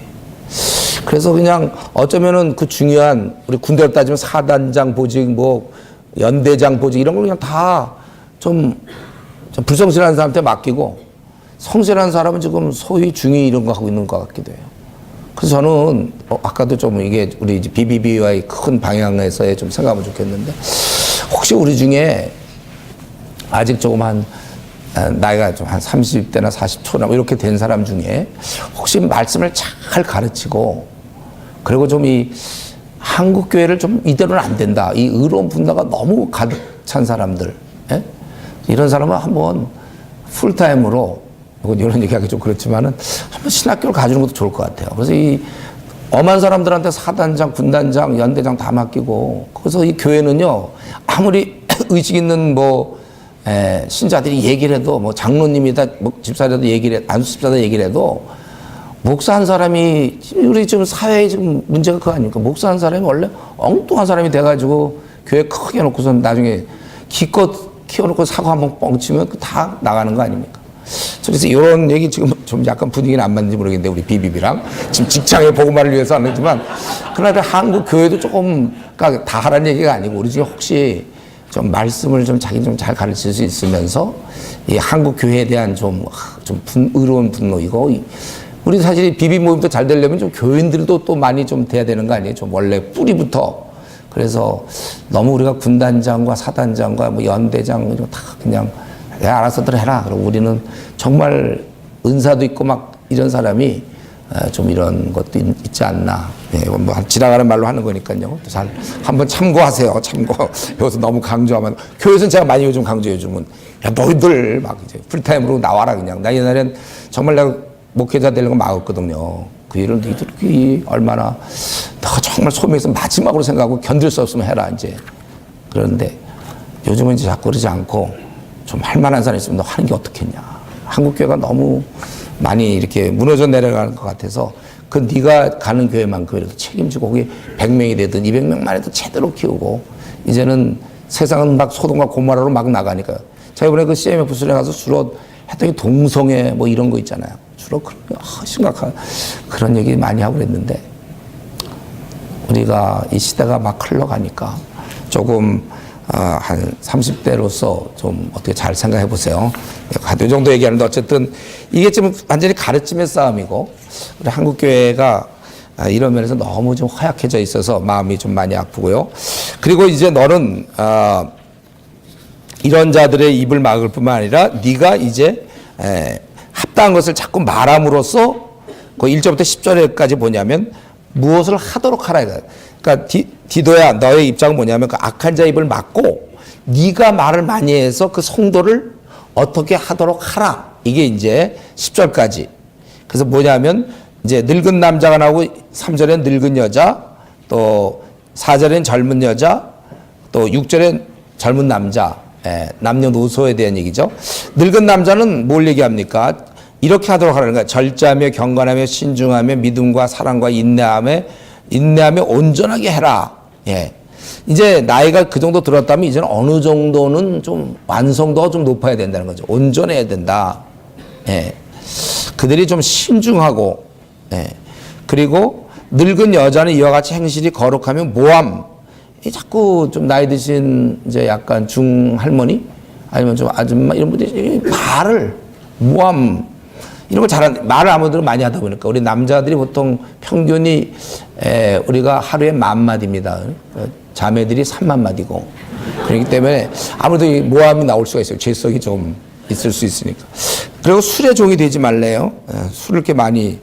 그래서 그냥 어쩌면은 그 중요한 우리 군대로 따지면 사단장 보직 뭐 연대장 보직 이런 걸 그냥 다 좀 불성실한 사람한테 맡기고 성실한 사람은 지금 소위 중위 이런 거 하고 있는 것 같기도 해요. 그래서 저는 아까도 좀 이게 우리 이제 BBB와의 큰 방향에서의 좀 생각하면 좋겠는데 혹시 우리 중에 아직 조금 나이가 좀 한 30대나 40초나 뭐 이렇게 된 사람 중에 혹시 말씀을 잘 가르치고 그리고 좀 이 한국 교회를 좀 이대로는 안 된다. 이 의로운 분노가 너무 가득 찬 사람들, 이런 사람은 한번 풀타임으로 이런 얘기하기 좀 그렇지만은 한번 신학교를 가주는 것도 좋을 것 같아요. 그래서 이 엄한 사람들한테 사단장, 군단장, 연대장 다 맡기고 그래서 이 교회는요 아무리 의식 있는 신자들이 얘기를 해도 뭐 장로님이다, 뭐 집사라도 얘기를 해, 안수 집사다 얘기를 해도 목사 한 사람이 우리 지금 사회에 지금 문제가 그거 아닙니까? 목사 한 사람이 원래 엉뚱한 사람이 돼가지고 교회 크게 놓고서 나중에 기껏 키워놓고 사고 한번 뻥치면 다 나가는 거 아닙니까? 그래서 이런 얘기 지금 좀 약간 분위기는 안 맞는지 모르겠는데 우리 BBB랑 지금 직장의 복음화를 위해서 안 했지만 그러나 한국 교회도 조금 그러니까 다 하라는 얘기가 아니고 우리 중에 혹시 좀 말씀을 좀 자기 좀 잘 가르칠 수 있으면서 이 한국 교회에 대한 좀 의로운 분노 이거 우리 사실 BB 모임도 잘 되려면 좀 교인들도 또 많이 좀 돼야 되는 거 아니에요? 좀 원래 뿌리부터. 그래서 너무 우리가 군단장과 사단장과 뭐 연대장 이런 다 그냥 야, 알아서들 해라. 그리고 우리는 정말 은사도 있고 막 이런 사람이 좀 이런 것도 있지 않나. 뭐 지나가는 말로 하는 거니까요. 잘 한번 참고하세요. 참고. 여기서 너무 강조하면 교회에서는 제가 많이 요즘 강조해 주면 야 너희들 막 이제 풀타임으로 나와라 그냥. 나 옛날엔 정말 내가 목회자 되려고 막았거든요. 그 일을 너희들이 얼마나 너가 정말 소명에서 마지막으로 생각하고 견딜 수 없으면 해라 이제. 그런데 요즘은 이제 자꾸 그러지 않고 좀 할 만한 사람 있으면 너 하는 게 어떻겠냐. 한국교회가 너무 많이 이렇게 무너져 내려가는 것 같아서 그 네가 가는 교회만큼 이렇게 책임지고 거기 100명이 되든 200명만 해도 제대로 키우고 이제는 세상은 막 소돔과 고모라로 막 나가니까 제가 이번에 그 CMF 수련회 가서 주로 했더니 동성애 뭐 이런 거 있잖아요. 주로 그런 심각한 그런 얘기 많이 하고 그랬는데 우리가 이 시대가 막 흘러가니까 조금 한 30대로서 좀 어떻게 잘 생각해 보세요. 이 정도 얘기하는데 어쨌든 이게 지금 완전히 가르침의 싸움이고 우리 한국교회가 이런 면에서 너무 좀 허약해져 있어서 마음이 좀 많이 아프고요. 그리고 이제 너는 이런 자들의 입을 막을 뿐만 아니라 네가 이제 합당한 것을 자꾸 말함으로써 그 1절부터 10절까지 보냐면 무엇을 하도록 하라. 그러니까 디도야 너의 입장은 뭐냐면 그 악한 자 입을 막고 네가 말을 많이 해서 그 성도를 어떻게 하도록 하라. 이게 이제 10절까지. 그래서 뭐냐면 이제 늙은 남자가 나오고 3절엔 늙은 여자, 또 4절엔 젊은 여자, 또 6절엔 젊은 남자. 남녀노소에 대한 얘기죠. 늙은 남자는 뭘 얘기합니까? 이렇게 하도록 하라는 거야. 절제하며 경건하며 신중하며 믿음과 사랑과 인내하며 온전하게 해라. 예. 이제 나이가 그 정도 들었다면 이제는 어느 정도는 좀 완성도가 좀 높아야 된다는 거죠. 온전해야 된다. 예. 그들이 좀 신중하고, 예. 그리고 늙은 여자는 이와 같이 행실이 거룩하며 모함. 자꾸 좀 나이 드신 이제 약간 중할머니 아니면 좀 아줌마 이런 분들이 말을 모함 이런 걸 잘하는 말을 아무래도 많이 하다 보니까 우리 남자들이 보통 평균이 우리가 하루에 10,000마디입니다. 자매들이 30,000마디고 그렇기 때문에 아무래도 이 모함이 나올 수가 있어요. 죄성이 좀 있을 수 있으니까. 그리고 술의 종이 되지 말래요. 술을 이렇게 많이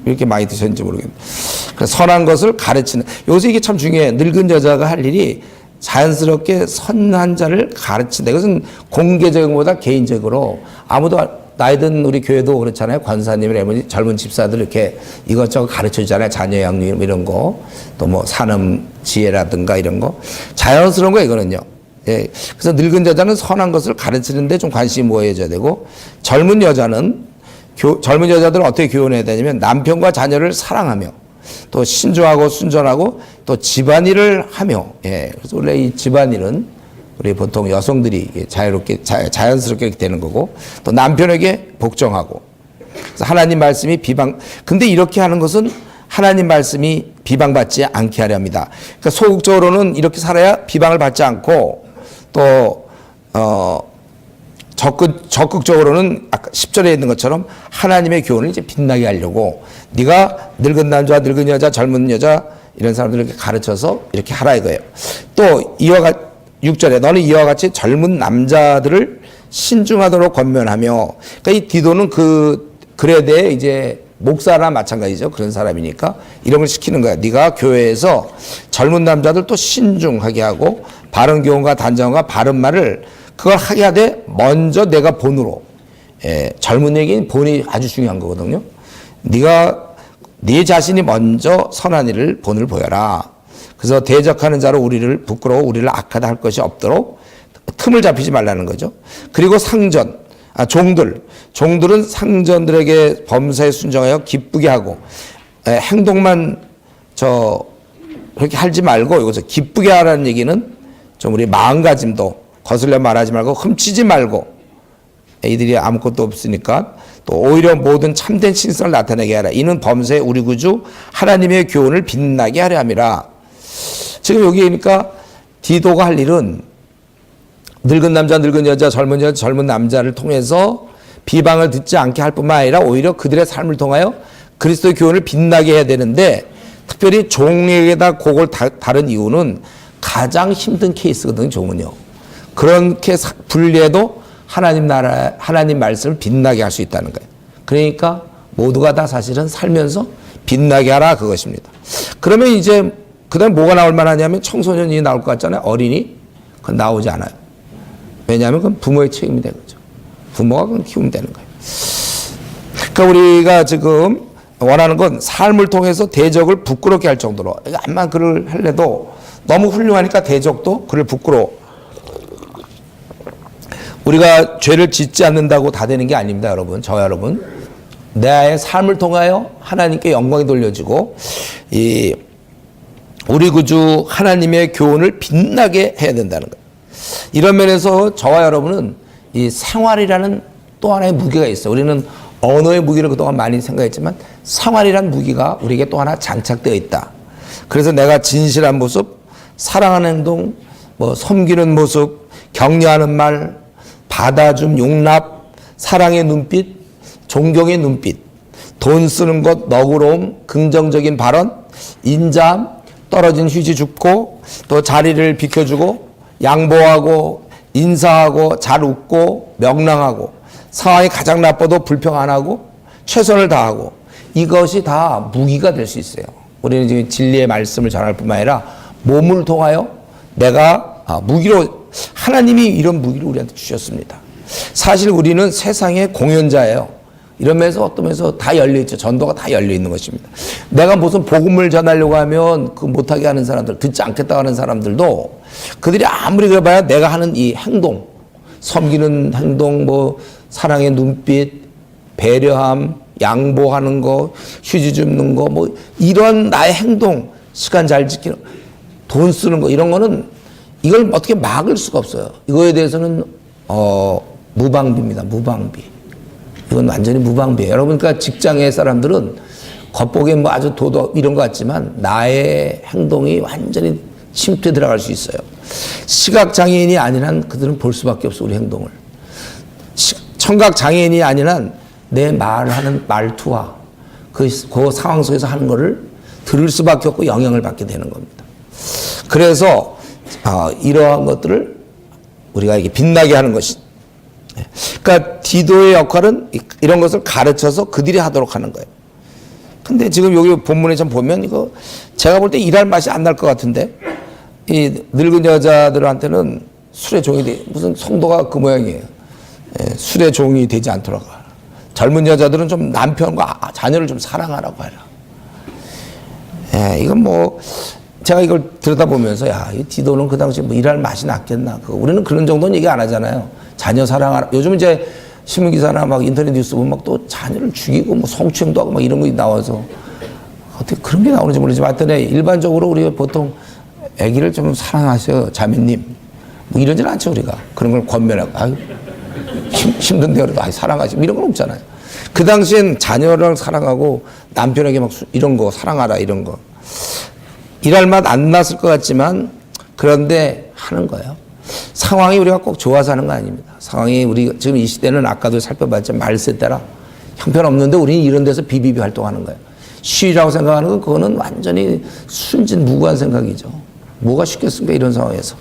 이렇게 많이 드셨는지 모르겠는데. 선한 것을 가르치는. 요새 이게 참 중요해. 늙은 여자가 할 일이 자연스럽게 선한 자를 가르친다. 이것은 공개적인 것보다 개인적으로 아무도 나이 든 우리 교회도 그렇잖아요. 권사님이나 젊은 집사들 이렇게 이것저것 가르쳐 주잖아요. 자녀 양육 이런 거. 또 뭐 산음 지혜라든가 이런 거. 자연스러운 거 이거는요. 예. 그래서 늙은 여자는 선한 것을 가르치는데 좀 관심이 모여져야 되고 젊은 여자들은 어떻게 교훈해야 되냐면 남편과 자녀를 사랑하며 또 신중하고 순전하고 또 집안일을 하며, 예. 그래서 원래 이 집안일은 우리 보통 여성들이 자연스럽게 이렇게 되는 거고 또 남편에게 복종하고. 그래서 하나님 말씀이 근데 이렇게 하는 것은 하나님 말씀이 비방받지 않게 하려 합니다. 그러니까 소극적으로는 이렇게 살아야 비방을 받지 않고 또, 적극적으로는 아까 10절에 있는 것처럼 하나님의 교훈을 이제 빛나게 하려고 네가 늙은 남자, 늙은 여자, 젊은 여자 이런 사람들을 이렇게 가르쳐서 이렇게 하라 이거예요. 또 6절에 너는 이와 같이 젊은 남자들을 신중하도록 권면하며 그러니까 이 디도는 그 글에 대해 이제 목사나 마찬가지죠. 그런 사람이니까 이런 걸 시키는 거야. 네가 교회에서 젊은 남자들 또 신중하게 하고 바른 교훈과 단정과 바른 말을 그걸 하게 하되 먼저 내가 본으로 젊은 얘기는 본이 아주 중요한 거거든요. 네 자신이 먼저 선한 일을 본을 보여라. 그래서 대적하는 자로 우리를 부끄러워 우리를 악하다 할 것이 없도록 틈을 잡히지 말라는 거죠. 그리고 종들은 상전들에게 범사에 순종하여 기쁘게 하고 행동만 그렇게 하지 말고 여기서 기쁘게 하라는 얘기는 좀 우리 마음가짐도 거슬려 말하지 말고 훔치지 말고 이들이 아무것도 없으니까 또 오히려 모든 참된 신성을 나타내게 하라. 이는 범사에 우리 구주 하나님의 교훈을 빛나게 하려 함이라. 지금 여기 그러니까 디도가 할 일은 늙은 남자, 늙은 여자, 젊은 여자, 젊은 남자를 통해서 비방을 듣지 않게 할 뿐만 아니라 오히려 그들의 삶을 통하여 그리스도의 교훈을 빛나게 해야 되는데 특별히 종에게다 그걸 다른 이유는 가장 힘든 케이스거든요. 종은요. 그렇게 분리해도 하나님 말씀을 빛나게 할 수 있다는 거예요. 그러니까 모두가 다 사실은 살면서 빛나게 하라 그것입니다. 그러면 이제 그다음에 뭐가 나올 만하냐면 청소년이 나올 것 같잖아요. 어린이. 그건 나오지 않아요. 왜냐하면 그건 부모의 책임이 되는 거죠. 부모가 그건 키우면 되는 거예요. 그러니까 우리가 지금 원하는 건 삶을 통해서 대적을 부끄럽게 할 정도로 암만 그를 할래도 너무 훌륭하니까 대적도 그를 부끄러워 우리가 죄를 짓지 않는다고 다 되는 게 아닙니다, 여러분. 저와 여러분. 내 삶을 통하여 하나님께 영광이 돌려지고 우리 구주 하나님의 교훈을 빛나게 해야 된다는 거예요. 이런 면에서 저와 여러분은 이 생활이라는 또 하나의 무기가 있어요. 우리는 언어의 무기를 그동안 많이 생각했지만 생활이라는 무기가 우리에게 또 하나 장착되어 있다. 그래서 내가 진실한 모습, 사랑하는 행동, 섬기는 모습, 격려하는 말, 받아줌, 용납, 사랑의 눈빛, 존경의 눈빛, 돈 쓰는 것, 너그러움, 긍정적인 발언, 인자함, 떨어진 휴지 줍고 또 자리를 비켜주고 양보하고 인사하고 잘 웃고 명랑하고 상황이 가장 나빠도 불평 안 하고 최선을 다하고 이것이 다 무기가 될 수 있어요. 우리는 지금 진리의 말씀을 전할 뿐만 아니라 몸을 통하여 내가 무기로 하나님이 이런 무기를 우리한테 주셨습니다. 사실 우리는 세상의 공연자예요. 이런 면에서 어떤 면에서 다 열려있죠. 전도가 다 열려있는 것입니다. 내가 무슨 복음을 전하려고 하면 그 못하게 하는 사람들, 듣지 않겠다고 하는 사람들도 그들이 아무리 그래봐야 내가 하는 이 행동, 섬기는 행동, 사랑의 눈빛, 배려함, 양보하는 거, 휴지 줍는 거, 이런 나의 행동, 시간 잘 지키는, 돈 쓰는 거, 이런 거는 이걸 어떻게 막을 수가 없어요. 이거에 대해서는, 무방비입니다. 무방비. 이건 완전히 무방비예요. 여러분, 그러니까 직장의 사람들은 겉보기엔 아주 도덕 이런 것 같지만 나의 행동이 완전히 침투에 들어갈 수 있어요. 시각장애인이 아닌 한 그들은 볼 수밖에 없어, 우리 행동을. 청각장애인이 아닌 한 내 말하는 말투와 그 상황 속에서 하는 거를 들을 수밖에 없고 영향을 받게 되는 겁니다. 그래서 이러한 것들을 우리가 이게 빛나게 하는 것이. 그러니까 디도의 역할은 이런 것을 가르쳐서 그들이 하도록 하는 거예요. 근데 지금 여기 본문에 좀 보면 이거 제가 볼 때 일할 맛이 안 날 것 같은데 이 늙은 여자들한테는 술의 종이 무슨 성도가 그 모양이에요. 술의 종이 되지 않도록. 젊은 여자들은 좀 남편과 자녀를 좀 사랑하라고 해라. 이건 제가 이걸 들여다보면서 이 디도는 그 당시 일할 맛이 났겠나. 우리는 그런 정도는 얘기 안 하잖아요. 자녀 사랑하라. 요즘 이제 신문기사나 인터넷 뉴스 보면 또 자녀를 죽이고 성추행도 하고 이런 거 나와서 어떻게 그런 게 나오는지 모르지만 하여튼 일반적으로 우리가 보통 아기를 좀 사랑하세요, 자매님. 이러지는 않죠, 우리가. 그런 걸 권면하고. 힘든데 그래도 사랑하지 이런 건 없잖아요. 그 당시엔 자녀를 사랑하고 남편에게 이런 거 사랑하라 이런 거 일할 맛 안 났을 것 같지만 그런데 하는 거예요. 상황이 우리가 꼭 좋아서 하는 거 아닙니다. 상황이 우리 지금 이 시대는 아까도 살펴봤지만 말세 따라 형편없는데 우리는 이런 데서 비비비 활동하는 거예요. 쉬라고 생각하는 건 그거는 완전히 순진 무구한 생각이죠. 뭐가 쉽겠습니까, 이런 상황에서.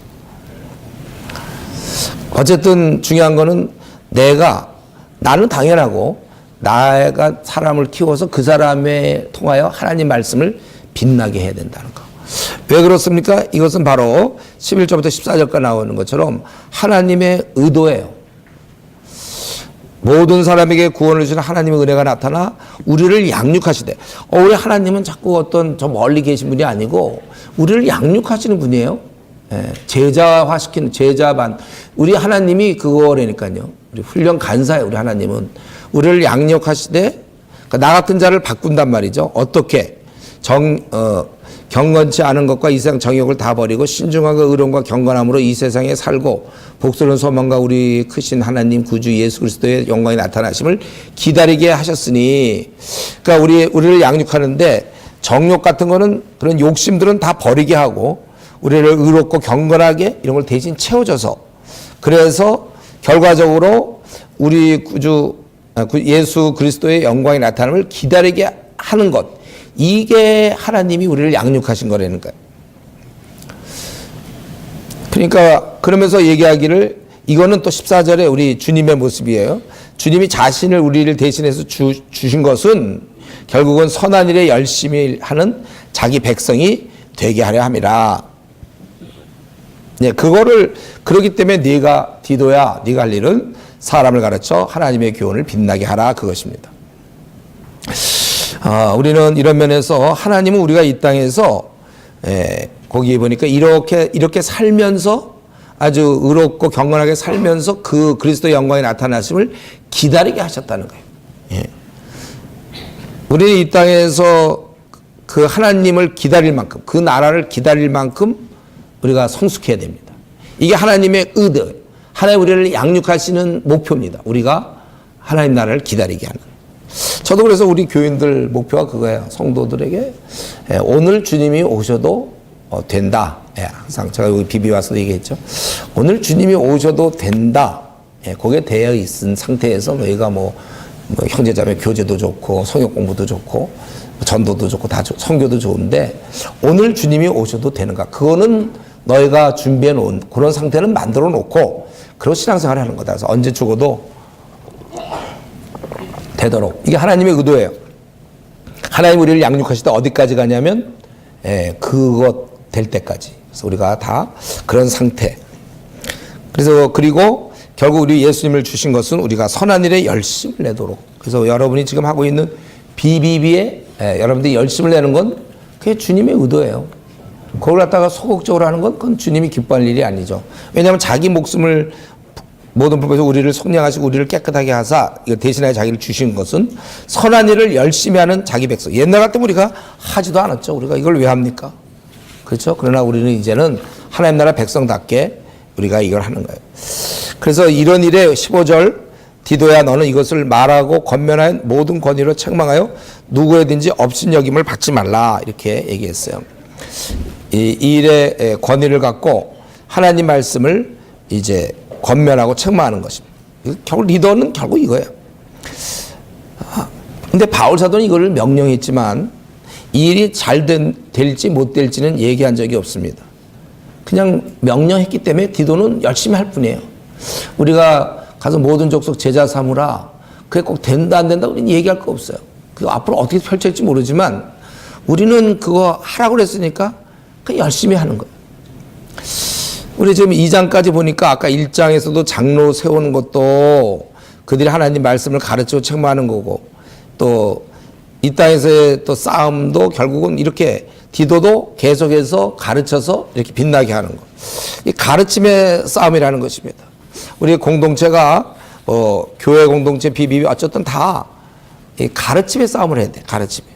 어쨌든 중요한 거는 나는 당연하고 내가 사람을 키워서 그 사람에 통하여 하나님 말씀을 빛나게 해야 된다는 거. 왜 그렇습니까? 이것은 바로 11절부터 14절까지 나오는 것처럼 하나님의 의도예요. 모든 사람에게 구원을 주시는 하나님의 은혜가 나타나 우리를 양육하시되, 우리 하나님은 자꾸 어떤 저 멀리 계신 분이 아니고 우리를 양육하시는 분이에요. 제자화시키는 제자반. 우리 하나님이 그거라니까요. 우리 훈련 간사예요. 우리 하나님은 우리를 양육하시되, 그러니까 나 같은 자를 바꾼단 말이죠. 어떻게? 경건치 않은 것과 이 세상 정욕을 다 버리고 신중함과 의로움과 경건함으로 이 세상에 살고 복스러운 소망과 우리 크신 하나님 구주 예수 그리스도의 영광이 나타나심을 기다리게 하셨으니, 그러니까 우리를 양육하는데 정욕 같은 거는 그런 욕심들은 다 버리게 하고 우리를 의롭고 경건하게 이런 걸 대신 채워줘서, 그래서 결과적으로 우리 구주 예수 그리스도의 영광이 나타남을 기다리게 하는 것, 이게 하나님이 우리를 양육하신 거라는 거예요. 그러니까 그러면서 얘기하기를, 이거는 또 14절에 우리 주님의 모습이에요. 주님이 자신을 우리를 대신해서 주신 것은 결국은 선한 일에 열심히 하는 자기 백성이 되게 하려 함이라. 그거를, 그렇기 때문에 네가 디도야, 네가 할 일은 사람을 가르쳐 하나님의 교훈을 빛나게 하라, 그것입니다. 우리는 이런 면에서 하나님은 우리가 이 땅에서 거기에 보니까 이렇게 살면서 아주 의롭고 경건하게 살면서 그 그리스도의 영광이 나타나심을 기다리게 하셨다는 거예요. 예. 우리는 이 땅에서 그 하나님을 기다릴 만큼, 그 나라를 기다릴 만큼 우리가 성숙해야 됩니다. 이게 하나님의 의도, 하나님 우리를 양육하시는 목표입니다. 우리가 하나님 나라를 기다리게 하는. 저도 그래서 우리 교인들 목표가 그거예요. 성도들에게 오늘 주님이 오셔도 된다. 항상 제가 여기 비비 와서 얘기했죠. 오늘 주님이 오셔도 된다. 거기에 되어 있은 상태에서 너희가 뭐 형제자매 교제도 좋고 성역 공부도 좋고 전도도 좋고 다 선교도 좋은데 오늘 주님이 오셔도 되는가? 그거는 너희가 준비해 놓은 그런 상태는 만들어 놓고 그런 신앙생활을 하는 거다. 그래서 언제 죽어도 되도록. 이게 하나님의 의도예요. 하나님 우리를 양육하실 때 어디까지 가냐면 그것 될 때까지. 그래서 우리가 다 그런 상태. 그래서 그리고 결국 우리 예수님을 주신 것은 우리가 선한 일에 열심을 내도록. 그래서 여러분이 지금 하고 있는 BBB에 여러분들이 열심을 내는 건 그게 주님의 의도예요. 그걸 갖다가 소극적으로 하는 건 그건 주님이 기뻐할 일이 아니죠. 왜냐하면 자기 목숨을 모든 불법에서 우리를 속량하시고 우리를 깨끗하게 하사 이거 대신하여 자기를 주신 것은 선한 일을 열심히 하는 자기 백성. 옛날 같으면 우리가 하지도 않았죠. 우리가 이걸 왜 합니까? 그렇죠? 그러나 우리는 이제는 하나님 나라 백성답게 우리가 이걸 하는 거예요. 그래서 이런 일에 15절 디도야 너는 이것을 말하고 권면하여 모든 권위로 책망하여 누구에든지 업신여김을 받지 말라 이렇게 얘기했어요. 이 일의 권위를 갖고 하나님 말씀을 이제 권면하고 책망하는 것입니다. 결국 리더는 결국 이거예요. 근데 바울 사도는 이거를 명령했지만 이 일이 잘 될지 못 될지는 얘기한 적이 없습니다. 그냥 명령했기 때문에 디도는 열심히 할 뿐이에요. 우리가 가서 모든 족속 제자 삼으라. 그게 꼭 된다 안 된다 우리는 얘기할 거 없어요. 그 앞으로 어떻게 펼쳐질지 모르지만 우리는 그거 하라고 그랬으니까 그냥 열심히 하는 거예요. 우리 지금 2장까지 보니까 아까 1장에서도 장로 세우는 것도 그들이 하나님 말씀을 가르치고 책망하는 거고 또 이 땅에서의 또 싸움도 결국은 이렇게 디도도 계속해서 가르쳐서 이렇게 빛나게 하는 거. 이 가르침의 싸움이라는 것입니다. 우리 공동체가 교회 공동체 비비비 어쨌든 다 이 가르침의 싸움을 해야 돼. 가르침에.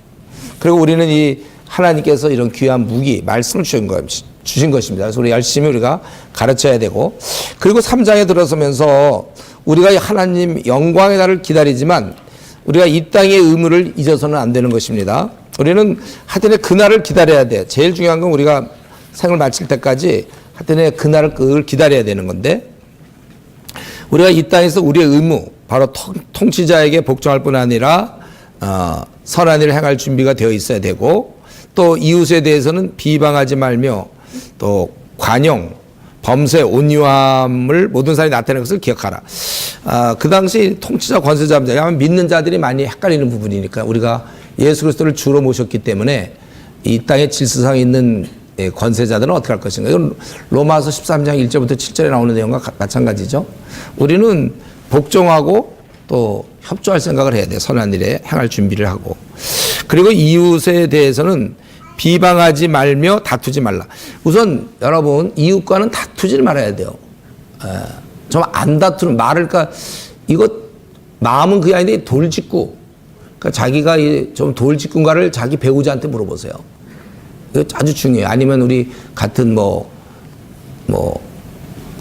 그리고 우리는 이 하나님께서 이런 귀한 무기 말씀을 주신 것입니다. 그래서 우리 열심히 우리가 가르쳐야 되고 그리고 3장에 들어서면서 우리가 하나님 영광의 날을 기다리지만 우리가 이 땅의 의무를 잊어서는 안 되는 것입니다. 우리는 하여튼에 그날을 기다려야 돼. 제일 중요한 건 우리가 생을 마칠 때까지 하여튼에 그날을 기다려야 되는 건데 우리가 이 땅에서 우리의 의무 바로 통치자에게 복종할 뿐 아니라 선한 일을 행할 준비가 되어 있어야 되고 또 이웃에 대해서는 비방하지 말며 또 관용, 범세, 온유함을 모든 사람이 나타내는 것을 기억하라. 그 당시 통치자, 권세자입니다. 믿는 자들이 많이 헷갈리는 부분이니까 우리가 예수 그리스도를 주로 모셨기 때문에 이 땅의 질서상에 있는 권세자들은 어떻게 할 것인가. 이건 로마서 13장 1절부터 7절에 나오는 내용과 마찬가지죠. 우리는 복종하고 또 협조할 생각을 해야 돼. 선한 일에 행할 준비를 하고. 그리고 이웃에 대해서는 비방하지 말며 다투지 말라. 우선 여러분 이웃과는 다투지 말아야 돼요. 좀 안 다투는 말을 이거 마음은 그게 아닌데 돌직구. 그러니까 자기가 좀 돌직구인가를 자기 배우자한테 물어보세요. 이거 아주 중요해요. 아니면 우리 같은 그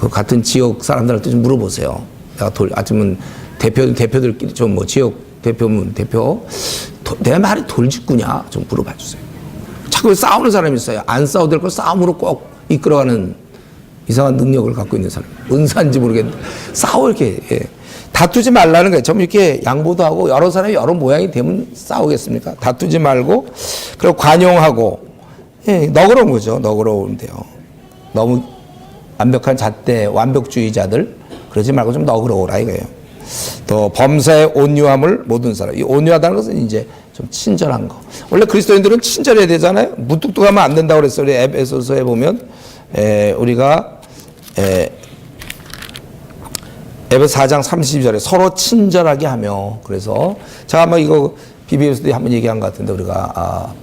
같은 지역 사람들한테 좀 물어보세요. 내가 아니면 대표들끼리 좀 지역 대표 내 말이 돌직구냐 좀 물어봐 주세요. 자꾸 싸우는 사람이 있어요. 안 싸워도 될 걸 싸움으로 꼭 이끌어가는 이상한 능력을 갖고 있는 사람. 은사인지 모르겠는데 싸워 이렇게 다투지 말라는 거예요. 좀 이렇게 양보도 하고 여러 사람이 여러 모양이 되면 싸우겠습니까? 다투지 말고 그리고 관용하고 너그러운 거죠. 너그러우면 돼요. 너무 완벽한 잣대 완벽주의자들 그러지 말고 좀 너그러워라 이거예요. 또 범사의 온유함을 모든 사람. 이 온유하다는 것은 이제 좀 친절한 거. 원래 그리스도인들은 친절해야 되잖아요. 무뚝뚝하면 안 된다고 그랬어요. 우리 에베소서에 보면 우리가 에베소 4장 32절에 서로 친절하게 하며 그래서 제가 아마 이거 BBS도 한번 얘기한 것 같은데 우리가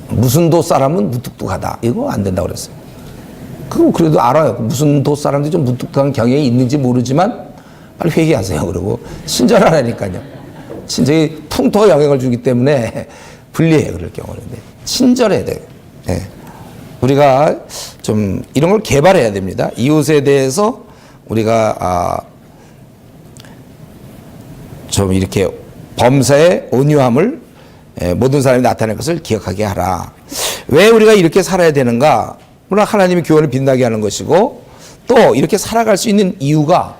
무슨 도 사람은 무뚝뚝하다. 이거 안 된다고 그랬어요. 그래도 알아요. 무슨 도 사람들이 좀 무뚝뚝한 경향이 있는지 모르지만 빨리 회개하세요. 그러고 친절하라니까요. 친절이 풍토 영향을 주기 때문에 불리해요. 그럴 경우는. 친절해야 돼요. 네. 우리가 좀 이런 걸 개발해야 됩니다. 이웃에 대해서 우리가 좀 이렇게 범사의 온유함을 모든 사람이 나타낼 것을 기억하게 하라. 왜 우리가 이렇게 살아야 되는가? 물론 하나님의 교훈을 빛나게 하는 것이고 또 이렇게 살아갈 수 있는 이유가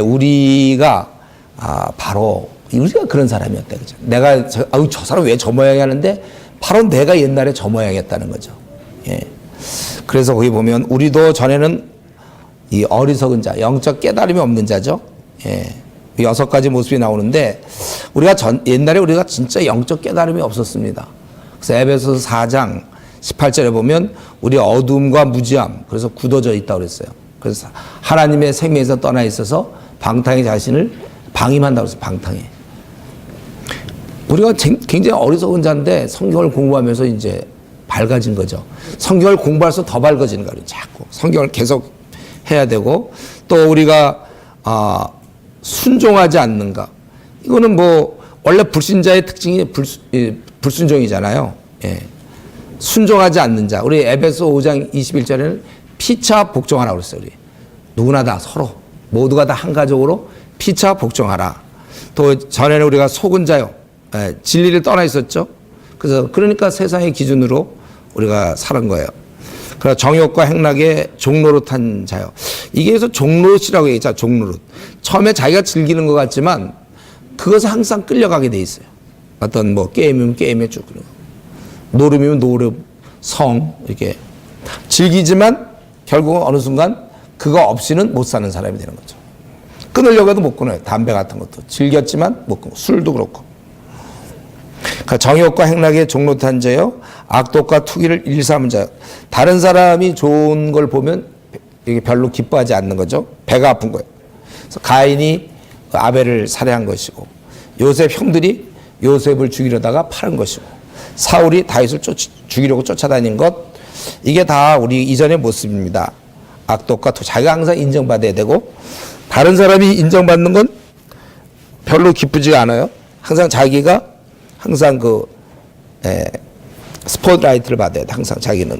우리가 바로 우리가 그런 사람이었다. 그죠? 내가 저 사람 왜 저 모양이 하는데 바로 내가 옛날에 저 모양이었다는 거죠. 예. 그래서 거기 보면 우리도 전에는 이 어리석은 자, 영적 깨달음이 없는 자죠. 예. 6가지 모습이 나오는데 우리가 옛날에 우리가 진짜 영적 깨달음이 없었습니다. 그래서 에베소서 4장 18절에 보면 우리 어둠과 무지함, 그래서 굳어져 있다고 그랬어요. 그래서 하나님의 생명에서 떠나 있어서 방탕의 자신을 방임한다고 했어요. 방탕에. 우리가 굉장히 어리석은 자인데 성경을 공부하면서 이제 밝아진 거죠. 성경을 공부할수록 더 밝아지는 거예요. 자꾸 성경을 계속 해야 되고 또 우리가 순종하지 않는가. 이거는 뭐 원래 불신자의 특징이 불순종이잖아요. 예. 순종하지 않는 자. 우리 에베소 5장 21절에는 피차 복종하라고 그랬어요. 우리 누구나 다 서로 모두가 다 한 가족으로 피차 복종하라. 또 전에는 우리가 속은 자요. 예. 진리를 떠나 있었죠. 그러니까 세상의 기준으로 우리가 살은 거예요. 그래서 정욕과 행락에 종노릇한 자요. 이게 그래서 종노릇이라고 얘기했죠. 종노릇. 처음에 자기가 즐기는 것 같지만 그것에 항상 끌려가게 돼 있어요. 어떤 뭐 게임이면 게임에 쭉 노름이면 노름, 성 이렇게 즐기지만 결국은 어느 순간 그거 없이는 못 사는 사람이 되는 거죠. 끊으려고 해도 못 끊어요. 담배 같은 것도 즐겼지만 못 끊고 술도 그렇고. 그러니까 정욕과 행락에 종노릇한 자요, 악독과 투기를 일삼은 자요. 다른 사람이 좋은 걸 보면 이게 별로 기뻐하지 않는 거죠. 배가 아픈 거예요. 그래서 가인이 아벨을 살해한 것이고, 요셉 형들이 요셉을 죽이려다가 팔은 것이고, 사울이 다윗을 죽이려고 쫓아다닌 것, 이게 다 우리 이전의 모습입니다. 악독과 투기. 자기가 항상 인정받아야 되고 다른 사람이 인정받는 건 별로 기쁘지가 않아요. 항상 자기가 항상 스포트라이트를 받아야 돼. 항상 자기는.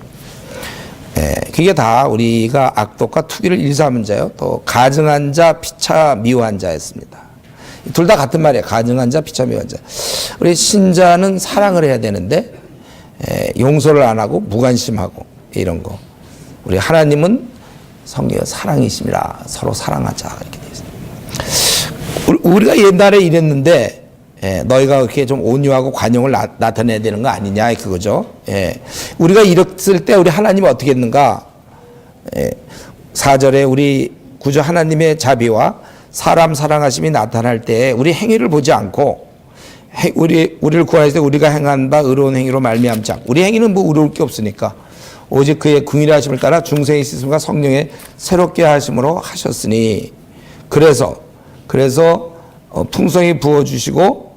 그게 다 우리가 악독과 투기를 일삼은 자요. 또 가증한 자, 피차 미워한 자였습니다. 둘 다 같은 말이에요. 가증한 자, 피차 미워한 자. 우리 신자는 사랑을 해야 되는데 용서를 안 하고 무관심하고 이런 거. 우리 하나님은 성경에 사랑이심이라 서로 사랑하자 이렇게 되어 있습니다. 우리가 옛날에 이랬는데 너희가 그렇게 좀 온유하고 관용을 나타내야 되는 거 아니냐 그거죠. 우리가 이랬을 때 우리 하나님은 어떻게 했는가. 4절에 우리 구주 하나님의 자비와 사람 사랑하심이 나타날 때 우리 행위를 보지 않고 우리를 구하실 때 우리가 행한 바 의로운 행위로 말미암지 않고, 우리 행위는 뭐 의로울 게 없으니까 오직 그의 긍휼의 하심을 따라 중생의 씻음과 성령의 새롭게 하심으로 하셨으니, 그래서 풍성히 부어주시고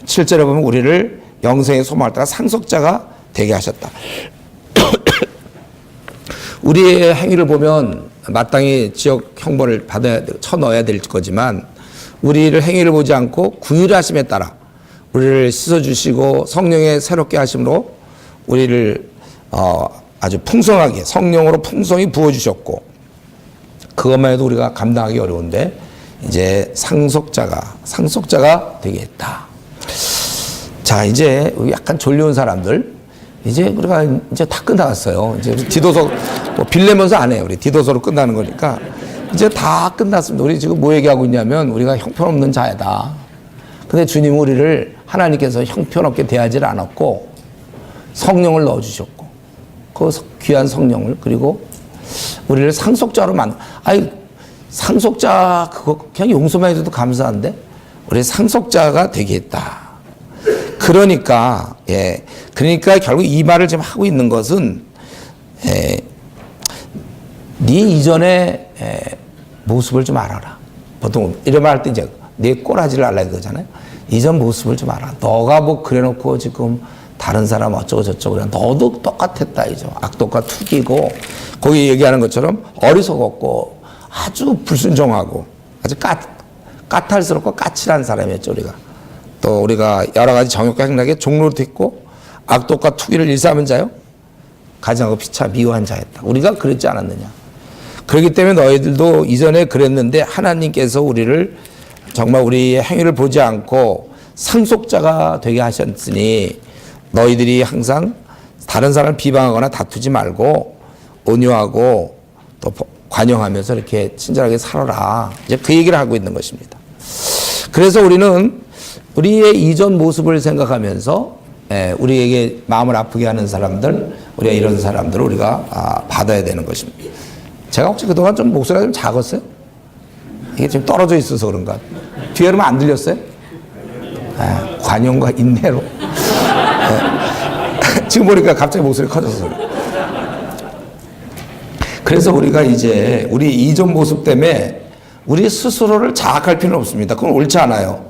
7절에 보면 우리를 영생의 소망을 따라 상속자가 되게 하셨다. 우리의 행위를 보면 마땅히 지역 형벌을 쳐넣어야 될 거지만 우리를 행위를 보지 않고 긍휼의 하심에 따라 우리를 씻어주시고 성령의 새롭게 하심으로 우리를 아주 풍성하게 성령으로 풍성히 부어주셨고, 그것만 해도 우리가 감당하기 어려운데 이제 상속자가 되게 했다. 자, 이제 약간 졸려온 사람들, 이제 우리가 이제 다 끝나갔어요. 이제 디도서 뭐 빌레면서 안 해요. 우리 디도서로 끝나는 거니까 이제 다 끝났습니다. 우리 지금 뭐 얘기하고 있냐면 우리가 형편없는 자이다. 근데 주님은 우리를, 하나님께서 형편없게 대하지를 않았고 성령을 넣어주셨고, 그 귀한 성령을, 그리고 우리를 상속자로 상속자 그거 그냥 용서만 해줘도 감사한데 우리 상속자가 되게 했다. 그러니까 결국 이 말을 지금 하고 있는 것은 네 이전의 모습을 좀 알아라. 보통 이런 말 할 때 이제 네 꼬라지를 알라 이거잖아요. 이전 모습을 좀 알아. 너가 뭐 그래놓고 지금 다른 사람 어쩌고 저쩌고 그래. 너도 똑같았다 이죠. 악독과 투기고 거기 얘기하는 것처럼 어리석었고 아주 불순종하고 아주 까탈스럽고 까칠한 사람이었죠 우리가. 또 우리가 여러 가지 정욕과 행락에 종로됐고 악독과 투기를 일삼은 자요 가증하고 피차 미워한 자였다. 우리가 그랬지 않았느냐. 그렇기 때문에 너희들도 이전에 그랬는데 하나님께서 우리를 정말 우리의 행위를 보지 않고 상속자가 되게 하셨으니 너희들이 항상 다른 사람을 비방하거나 다투지 말고 온유하고 또 관용하면서 이렇게 친절하게 살아라. 이제 그 얘기를 하고 있는 것입니다. 그래서 우리는 우리의 이전 모습을 생각하면서 우리에게 마음을 아프게 하는 사람들, 우리가 이런 사람들을 우리가 받아야 되는 것입니다. 제가 혹시 그동안 좀 목소리가 좀 작았어요? 이게 지금 떨어져 있어서 그런가? 뒤에 그러면 안 들렸어요? 관용과 인내로. 지금 보니까 갑자기 목소리 커져서 그래. 그래서 우리가 이제 우리 이전 모습 때문에 우리 스스로를 자학할 필요는 없습니다. 그건 옳지 않아요.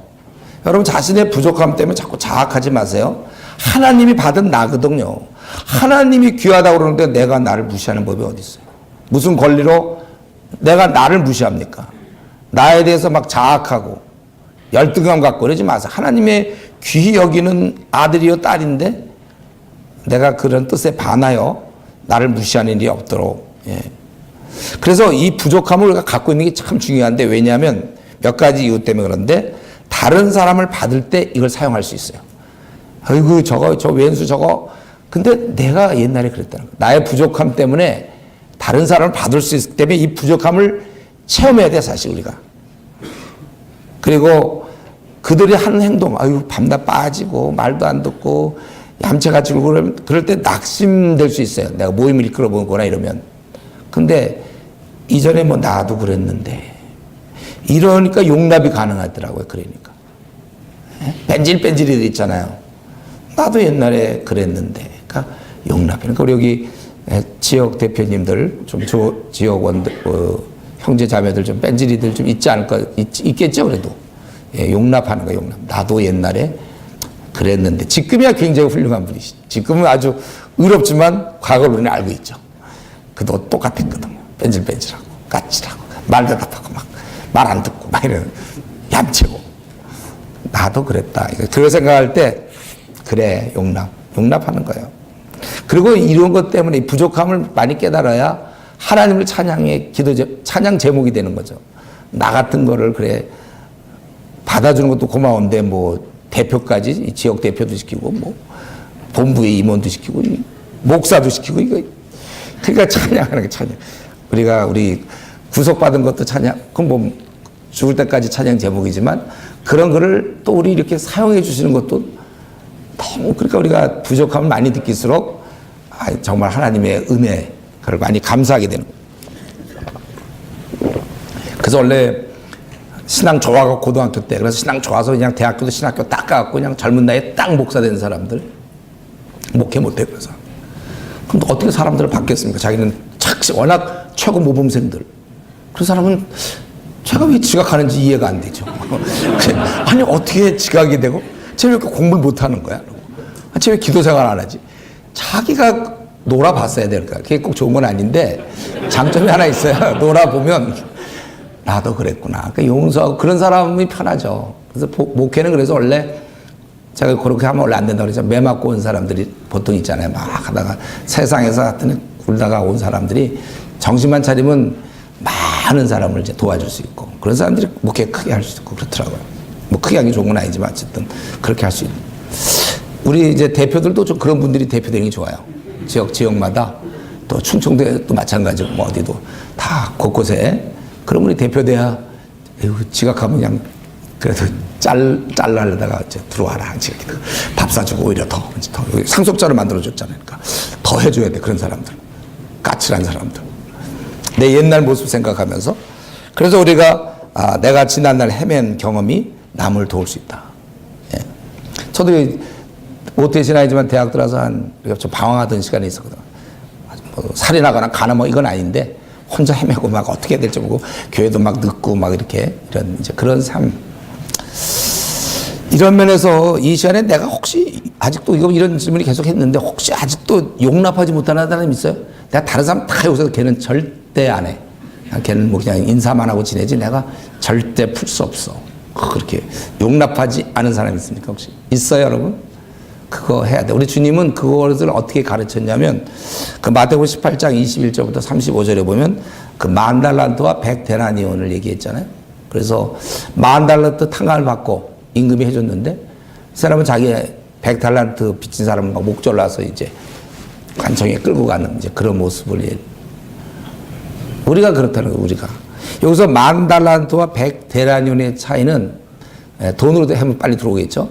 여러분 자신의 부족함 때문에 자꾸 자학하지 마세요. 하나님이 받은 나거든요. 하나님이 귀하다고 그러는데 내가 나를 무시하는 법이 어디 있어요? 무슨 권리로 내가 나를 무시합니까? 나에 대해서 막 자학하고 열등감 갖고 그러지 마세요. 하나님의 귀히 여기는 아들이요 딸인데 내가 그런 뜻에 반하여 나를 무시하는 일이 없도록. 그래서 이 부족함을 우리가 갖고 있는 게 참 중요한데 왜냐하면 몇 가지 이유 때문에 그런데 다른 사람을 받을 때 이걸 사용할 수 있어요. 아이고 저 왼수 저거 근데 내가 옛날에 그랬다는 거야. 나의 부족함 때문에 다른 사람을 받을 수 있기 때문에 이 부족함을 체험해야 돼 사실 우리가. 그리고 그들이 하는 행동 아유 밤낮 빠지고 말도 안 듣고 얌체같이 굴고 그럴 때 낙심될 수 있어요. 내가 모임을 이끌어 보거나 이러면. 근데 이전에 뭐 나도 그랬는데 이러니까 용납이 가능하더라고요. 그러니까 뺀질뺀질이 있잖아요. 나도 옛날에 그랬는데 그러니까 용납. 그러니까 우리 여기 지역 대표님들 좀 지역원들 형제 자매들 좀 뺀질이들 좀 있지 않을까 있겠죠. 그래도 용납하는 거 용납. 나도 옛날에 그랬는데 지금이야 굉장히 훌륭한 분이시죠. 지금은 아주 의롭지만 과거를 우리는 알고 있죠. 그도 똑같았거든요. 뺀질뺀질하고 까칠하고 말 대답하고 막 말 안 듣고 막 이런 얌체고 나도 그랬다. 그걸 생각할 때 그래 용납하는 거예요. 그리고 이런 것 때문에 부족함을 많이 깨달아야 하나님을 찬양의 찬양 제목이 되는 거죠. 나 같은 거를 그래 받아주는 것도 고마운데 뭐 대표까지 지역 대표도 시키고 뭐 본부의 임원도 시키고 목사도 시키고 이거 그러니까 찬양하는 게 찬양. 우리 구속받은 것도 찬양. 그럼 뭐 죽을 때까지 찬양 제목이지만 그런 거를 또 우리 이렇게 사용해 주시는 것도 너무 그러니까 우리가 부족함을 많이 느낄수록 정말 하나님의 은혜 그걸 많이 감사하게 되는 거예요. 그래서 원래 신앙 좋아가 고등학교 때 그래서 신앙 좋아서 그냥 대학교도 신학교 딱 가갖고 그냥 젊은 나이에 딱 목사 된 사람들 목회 못해 그래서 그럼 어떻게 사람들을 받겠습니까? 자기는 워낙 최고 모범생들 그 사람은 제가 왜 지각하는지 이해가 안 되죠. 아니 어떻게 지각이 되고 쟤 왜 이렇게 공부를 못하는 거야? 쟤 왜 기도 생활 안 하지? 자기가 놀아봤어야 될까? 그게 꼭 좋은 건 아닌데 장점이 하나 있어요. 놀아보면 나도 그랬구나. 그러니까 용서하고 그런 사람이 편하죠. 그래서 목회는 그래서 원래 제가 그렇게 하면 원래 안 된다고 그러죠. 매 맞고 온 사람들이 보통 있잖아요. 막 하다가 세상에서 하여튼 굴다가 온 사람들이 정신만 차리면 많은 사람을 이제 도와줄 수 있고 그런 사람들이 목회 크게 할 수 있고 그렇더라고요. 뭐 크게 하기 좋은 건 아니지만 어쨌든 그렇게 할 수 있는. 우리 이제 대표들도 좀 그런 분들이 대표되는 게 좋아요. 지역마다 또 충청도에도 마찬가지고 뭐 어디도 다 곳곳에 그런 분이 대표돼야 지각하면 그냥 그래도 잘라려다가 이제 들어와라 밥 사주고 오히려 더 상속자를 만들어줬잖아요. 그러니까 더 해줘야 돼 그런 사람들 까칠한 사람들 내 옛날 모습 생각하면서 그래서 우리가 내가 지난날 헤맨 경험이 남을 도울 수 있다. 예. 저도 모태 신앙이지만 대학 들어서 좀 방황하던 시간이 있었거든요. 뭐 살인하거나 가나 뭐 이건 아닌데 혼자 헤매고 막 어떻게 해야 될지 모르고 교회도 막 늦고 막 이렇게 이런 이제 그런 삶. 이런 면에서 이 시간에 내가 혹시 아직도 이런 질문이 계속 했는데 혹시 아직도 용납하지 못하는 사람이 있어요? 내가 다른 사람 다 여기서 걔는 절대 안 해. 걔는 뭐 그냥 인사만 하고 지내지 내가 절대 풀 수 없어. 그렇게 용납하지 않은 사람이 있습니까 혹시? 있어요 여러분? 그거 해야 돼. 우리 주님은 그것을 어떻게 가르쳤냐면 그 마태복음 18장 21절부터 35절에 보면 그 10,000달란트와 100데나니온을 얘기했잖아요. 그래서 10,000달란트 탕감을 받고 임금이 해줬는데 이 사람은 자기 100달란트 빚진 사람을 막 목졸라서 이제 관청에 끌고 가는 이제 그런 모습을 우리가 그렇다는 거예요. 우리가 여기서 10,000달란트와 100데나니온의 차이는 돈으로 하면 빨리 들어오겠죠.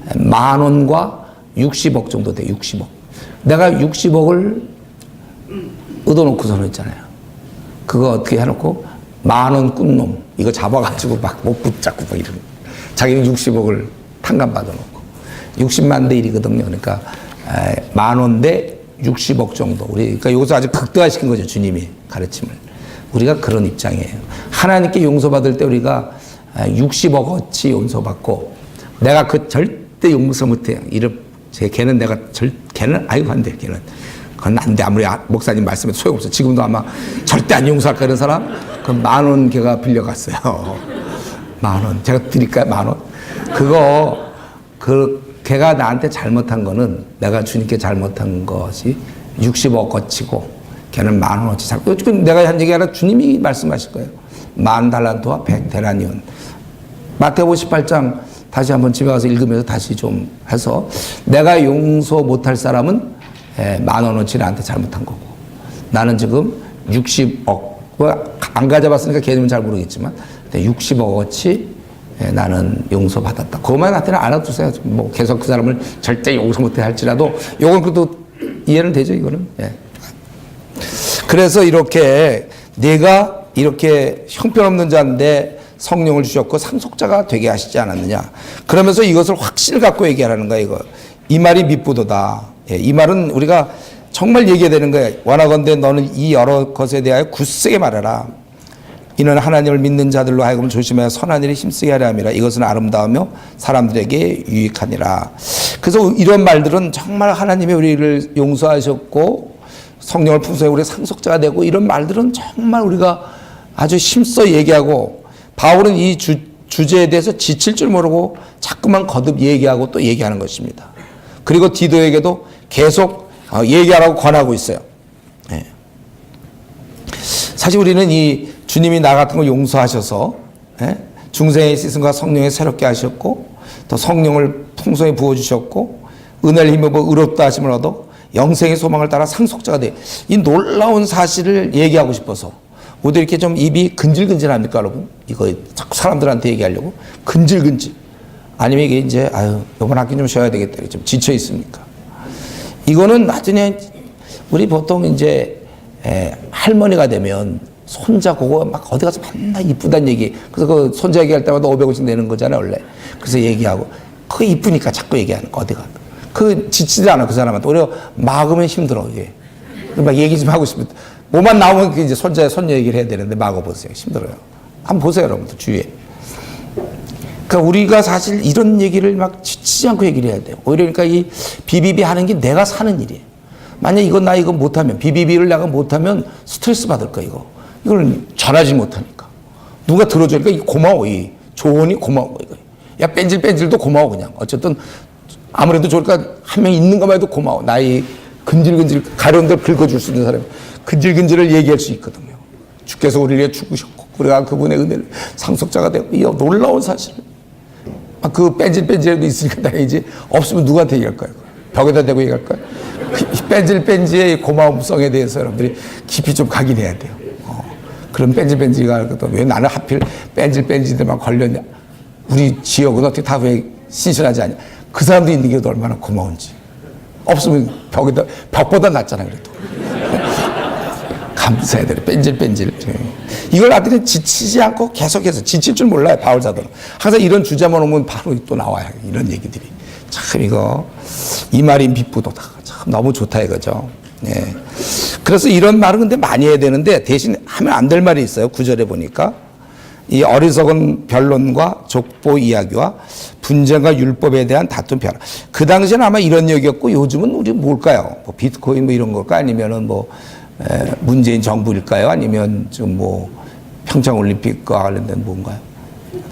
10,000원과 60억 정도 돼. 60억. 내가 60억을 얻어놓고서는 있잖아요. 그거 어떻게 해놓고 10,000원 꾼 놈 이거 잡아가지고 막 못 붙잡고 막 이러는. 자기는 60억을 탕감받아놓고 60만 대 1이거든요. 그러니까 10,000원 대 60억 정도. 그러니까 여기서 아주 극대화시킨 거죠. 주님이 가르침을. 우리가 그런 입장이에요. 하나님께 용서받을 때 우리가 60억어치 용서받고 내가 그 절대 용서 못해. 걔는 내가 걔는 아이고 안 돼. 걔는 그건 안 돼. 아무리 목사님 말씀해도 소용없어. 지금도 아마 절대 안 용서할 그런 사람 그 10,000원 걔가 빌려갔어요. 10,000원 제가 드릴까요? 10,000원 그거 걔가 나한테 잘못한 거는 내가 주님께 잘못한 것이 60억어치고 걔는 10,000원어치 잘못. 지금 내가 한 얘기 아니라 주님이 말씀하실 거예요. 10,000달란트와 100데나니온. 마태복음 18장 다시 한번 집에 가서 읽으면서 다시 좀 해서 내가 용서 못할 사람은 10,000원어치 나한테 잘못한 거고 나는 지금 60억 안 가져봤으니까 개념은 잘 모르겠지만 60억어치 나는 용서받았다. 그것만 나한테는 알아두세요. 뭐 계속 그 사람을 절대 용서 못해 할지라도 요건 그래도 이해는 되죠. 이거는. 그래서 이렇게 내가 이렇게 형편없는 자인데 성령을 주셨고 상속자가 되게 하시지 않았느냐. 그러면서 이것을 확신을 갖고 얘기하라는 거야. 이거. 이 말이 미쁘도다. 이 말은 우리가 정말 얘기해야 되는 거예요. 원하건대 너는 이 여러 것에 대하여 굳세게 말하라. 이는 하나님을 믿는 자들로 하여금 조심하여 선한 일에 힘쓰게 하려 함이라. 이것은 아름다우며 사람들에게 유익하니라. 그래서 이런 말들은 정말 하나님이 우리를 용서하셨고 성령을 품수에 우리 상속자가 되고 이런 말들은 정말 우리가 아주 힘써 얘기하고 바울은 이 주제에 대해서 지칠 줄 모르고 자꾸만 거듭 얘기하고 또 얘기하는 것입니다. 그리고 디도에게도 계속 얘기하라고 권하고 있어요. 사실 우리는 이 주님이 나 같은 걸 용서하셔서 중생의 씻음과 성령에 새롭게 하셨고 또 성령을 풍성히 부어주셨고 은혜를 힘입어 의롭다 하심을 얻어 영생의 소망을 따라 상속자가 돼. 이 놀라운 사실을 얘기하고 싶어서 우리 이렇게 좀 입이 근질근질합니까 여러분? 이거 자꾸 사람들한테 얘기하려고 근질근질. 아니면 이게 이제 이번 학기 좀 쉬어야 되겠다. 좀 지쳐 있습니까? 이거는 나중에 우리 보통 이제 할머니가 되면 손자 그거 막 어디 가서 맨날 이쁘다는 얘기. 그래서 그 손자 얘기할 때마다 500원씩 내는 거잖아요 원래. 그래서 얘기하고 그거 이쁘니까 자꾸 얘기하는 거 어디 가. 그 지치지 않아 그 사람한테. 오히려 막으면 힘들어 이게. 막 얘기 좀 하고 싶은. 뭐만 나오면 이제 손자 손녀 얘기를 해야 되는데 막아보세요. 힘들어요. 한번 보세요 여러분들 주위에. 그러니까 우리가 사실 이런 얘기를 막 지치지 않고 얘기를 해야 돼요. 오히려 그러니까 이 비비비 하는 게 내가 사는 일이에요. 만약 나 이거 못하면 비비비를 내가 못하면 스트레스 받을 거야 이거. 이걸 잘하지 못하니까. 누가 들어주니까 이 고마워. 이 조언이 고마워. 이거. 야 뺀질뺀질도 고마워 그냥. 어쨌든 아무래도 좋으니까 한 명 있는 것만 해도 고마워. 나이 근질근질 가려운 데를 긁어줄 수 있는 사람 근질근질을 얘기할 수 있거든요. 주께서 우리를 위해 죽으셨고 우리가 그분의 은혜를 상속자가 되고 이 놀라운 사실. 그 뺀질뺀질에도 있으니까 나 이제 없으면 누구한테 얘기할까요? 벽에다 대고 얘기할까요? 뺀질뺀질의 고마움성에 대해서 여러분들이 깊이 좀 각인해야 돼요. 그런 뺀질뺀질가 왜 나는 하필 뺀질뺀질들만 걸렸냐. 우리 지역은 어떻게 다 왜 신실하지 않냐. 그 사람도 있는 게 얼마나 고마운지. 없으면 벽보다 낫잖아 그래도. 감사해야 돼. 뺀질뺀질. 이걸 아들이 지치지 않고 계속해서 지칠 줄 몰라요. 바울 사도는. 항상 이런 주제만 오면 바로 또 나와요. 이런 얘기들이. 참 이거 이 말이 미쁘도다. 참 너무 좋다 이거죠. 그래서 이런 말은 근데 많이 해야 되는데 대신 하면 안 될 말이 있어요. 9절에 보니까 이 어리석은 변론과 족보 이야기와 분쟁과 율법에 대한 다툼 변화. 그 당시에는 아마 이런 얘기였고 요즘은 우리 뭘까요? 뭐 비트코인 뭐 이런 걸까? 아니면은 뭐 문재인 정부일까요? 아니면 좀 뭐 평창올림픽과 관련된 뭔가요?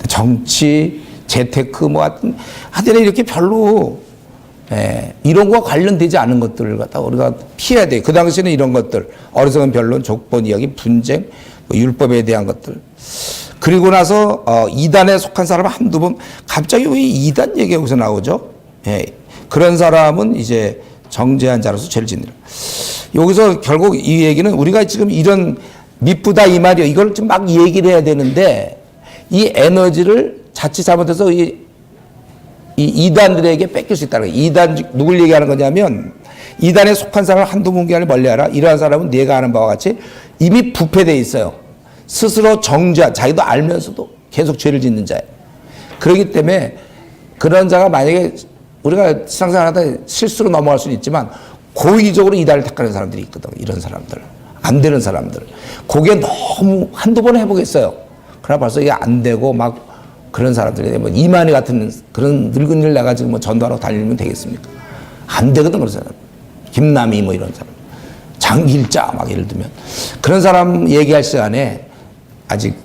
정치, 재테크 뭐 하여튼 이렇게 별로 이런 거와 관련되지 않은 것들을 갖다 우리가 피해야 돼. 그 당시에는 이런 것들, 어리석은 변론, 족본 이야기, 분쟁, 뭐 율법에 대한 것들. 그리고 나서 이단에 속한 사람 한두 번 갑자기 왜 이단 얘기가 여기서 나오죠? 그런 사람은 이제 정죄한 자로서 죄를 짓느라. 여기서 결국 이 얘기는 우리가 지금 이런 미쁘다 이 말이요. 이걸 좀 막 얘기를 해야 되는데 이 에너지를 자칫 잘못해서 이 이단들에게 뺏길 수 있다는 거예요. 이단 누굴 얘기하는 거냐면 이단에 속한 사람을 한두 분기를 멀리하라. 이러한 사람은 네가 아는 바와 같이 이미 부패되어 있어요. 스스로 정죄, 자기도 알면서도 계속 죄를 짓는 자예요. 그렇기 때문에 그런 자가 만약에 우리가 신앙생활하다 실수로 넘어갈 수는 있지만 고의적으로 이단을 택하는 사람들이 있거든. 이런 사람들. 안 되는 사람들. 그게 너무 한두 번 해보겠어요. 그러나 벌써 이게 안 되고 막 그런 사람들이 뭐 이만희 같은 그런 늙은이를 내가 지금 뭐 전도하러 다니면 되겠습니까? 안 되거든, 그런 사람. 김남희 뭐 이런 사람. 장길자 막 예를 들면. 그런 사람 얘기할 시간에 아직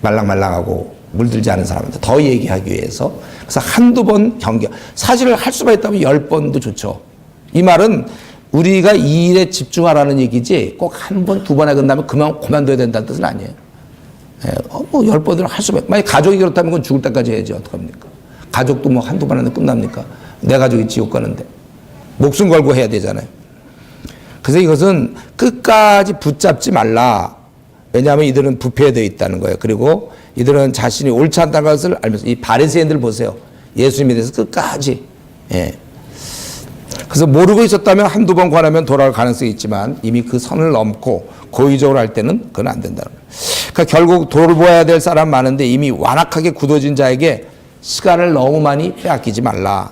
말랑말랑하고 물들지 않은 사람한테 더 얘기하기 위해서 그래서 한두 번 경계. 사실을 할 수만 있다면 10번도 좋죠. 이 말은 우리가 이 일에 집중하라는 얘기지 꼭 한 번, 두 번에 끝나면 그만둬야 된다는 뜻은 아니에요. 뭐 10번을 할 수만. 만약 가족이 그렇다면 그건 죽을 때까지 해야지 어떡합니까? 가족도 뭐 한두 번 하면 끝납니까? 내 가족이 지옥 가는데. 목숨 걸고 해야 되잖아요. 그래서 이것은 끝까지 붙잡지 말라. 왜냐하면 이들은 부패되어 있다는 거예요. 그리고 이들은 자신이 옳지 않다는 것을 알면서 이 바리새인들 보세요. 예수님에 대해서 끝까지. 그래서 모르고 있었다면 한두 번 관하면 돌아올 가능성이 있지만 이미 그 선을 넘고 고의적으로 할 때는 그건 안 된다는 거예요. 그러니까 결국 돌보아야 될 사람 많은데 이미 완악하게 굳어진 자에게 시간을 너무 많이 빼앗기지 말라.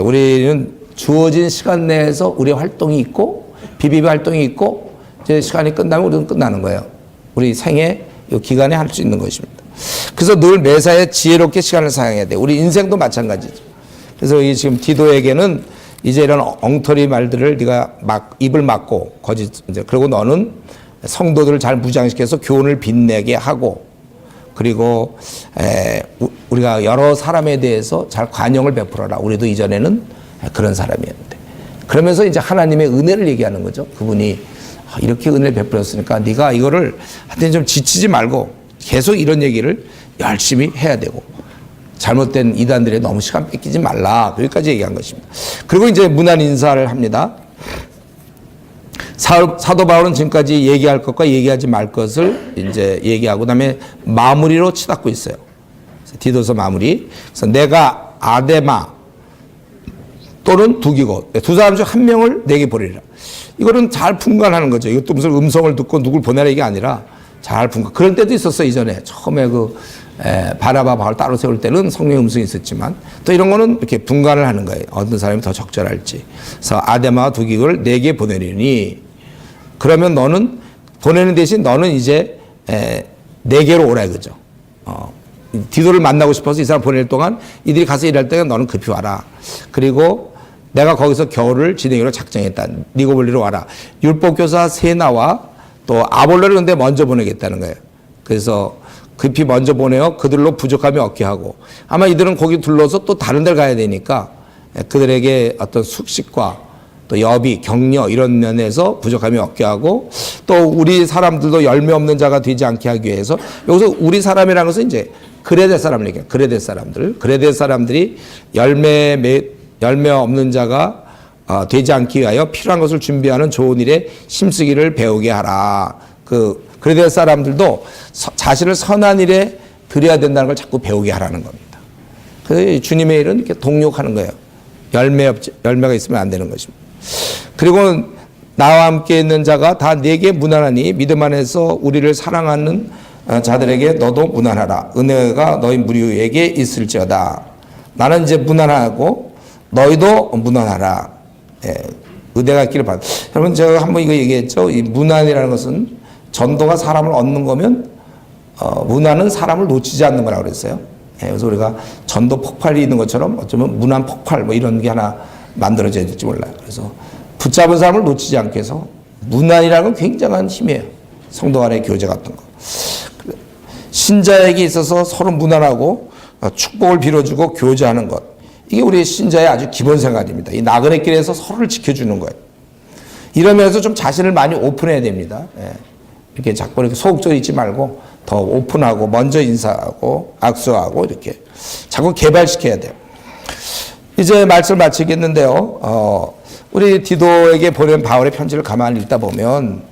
우리는 주어진 시간 내에서 우리의 활동이 있고 비비비 활동이 있고 이제 시간이 끝나면 우리는 끝나는 거예요. 우리 생애 이 기간에 할 수 있는 것입니다. 그래서 늘 매사에 지혜롭게 시간을 사용해야 돼. 우리 인생도 마찬가지죠. 그래서 이 지금 디도에게는 이제 이런 엉터리 말들을 네가 막 입을 막고 거짓 이제 그리고 너는 성도들을 잘 무장시켜서 교훈을 빛내게 하고 그리고 우리가 여러 사람에 대해서 잘 관용을 베풀어라. 우리도 이전에는 그런 사람이었는데 그러면서 이제 하나님의 은혜를 얘기하는 거죠. 그분이 이렇게 은혜를 베풀었으니까 네가 이거를 하여튼 좀 지치지 말고 계속 이런 얘기를 열심히 해야 되고 잘못된 이단들에 너무 시간 뺏기지 말라. 여기까지 얘기한 것입니다. 그리고 이제 문안 인사를 합니다. 사도 바울은 지금까지 얘기할 것과 얘기하지 말 것을 이제 얘기하고 그다음에 마무리로 치닫고 있어요. 디도서 마무리. 그래서 내가 아데마 또는 두기고 두 사람 중 한 명을 내게 보내리라. 이거는 잘 분간하는 거죠. 이것도 무슨 음성을 듣고 누굴 보내라 이게 아니라 잘 분간. 그럴 때도 있었어 이전에 처음에 바나바 바울 따로 세울 때는 성령의 음성이 있었지만 또 이런 거는 이렇게 분간을 하는 거예요. 어떤 사람이 더 적절할지. 그래서 아데마와 두기고를 내게 보내리니 그러면 너는 보내는 대신 너는 이제 내게로 오라 이거죠. 디도를 만나고 싶어서 이 사람 보낼 동안 이들이 가서 일할 때는 너는 급히 와라. 그리고 내가 거기서 겨울을 진행으로 작정했다. 니고볼리로 와라. 율법교사 세나와 또 아볼로를 근데 먼저 보내겠다는 거예요. 그래서 급히 먼저 보내어 그들로 부족함이 없게 하고 아마 이들은 거기 둘러서 또 다른 데를 가야 되니까 그들에게 어떤 숙식과 또 여비, 격려 이런 면에서 부족함이 없게 하고 또 우리 사람들도 열매 없는 자가 되지 않게 하기 위해서 여기서 우리 사람이라는 것은 이제 그레데 사람을 얘기해요. 그레데 사람들. 그레데 사람들이 열매 없는 자가 되지 않기 위하여 필요한 것을 준비하는 좋은 일에 힘쓰기를 배우게 하라. 그레데 사람들도 자신을 선한 일에 드려야 된다는 걸 자꾸 배우게 하라는 겁니다. 그래서 주님의 일은 이렇게 동력하는 거예요. 열매가 있으면 안 되는 것입니다. 그리고 나와 함께 있는 자가 다 내게 무난하니 믿음 안에서 우리를 사랑하는 자들에게 너도 무난하라. 은혜가 너희 무리에게 있을지어다. 나는 이제 무난하고 너희도 무난하라. 은혜가 있기를 바랍니다. 여러분 제가 한번 이거 얘기했죠. 이 무난이라는 것은 전도가 사람을 얻는 거면 무난은 사람을 놓치지 않는 거라고 그랬어요. 그래서 우리가 전도 폭발이 있는 것처럼 어쩌면 문안 폭발 뭐 이런 게 하나 만들어져야 될지 몰라요. 그래서 붙잡은 사람을 놓치지 않게 해서 문안이라는 건 굉장한 힘이에요. 성도 간의 교제 같은 거. 신자에게 있어서 서로 문안하고 축복을 빌어주고 교제하는 것. 이게 우리 신자의 아주 기본 생활입니다. 이 나그네 길에서 서로를 지켜주는 거예요. 이러면서 좀 자신을 많이 오픈해야 됩니다. 이렇게 자꾸 이렇게 소극적으로 있지 말고 더 오픈하고 먼저 인사하고 악수하고 이렇게 자꾸 개발시켜야 돼요. 이제 말씀을 마치겠는데요. 우리 디도에게 보낸 바울의 편지를 가만히 읽다 보면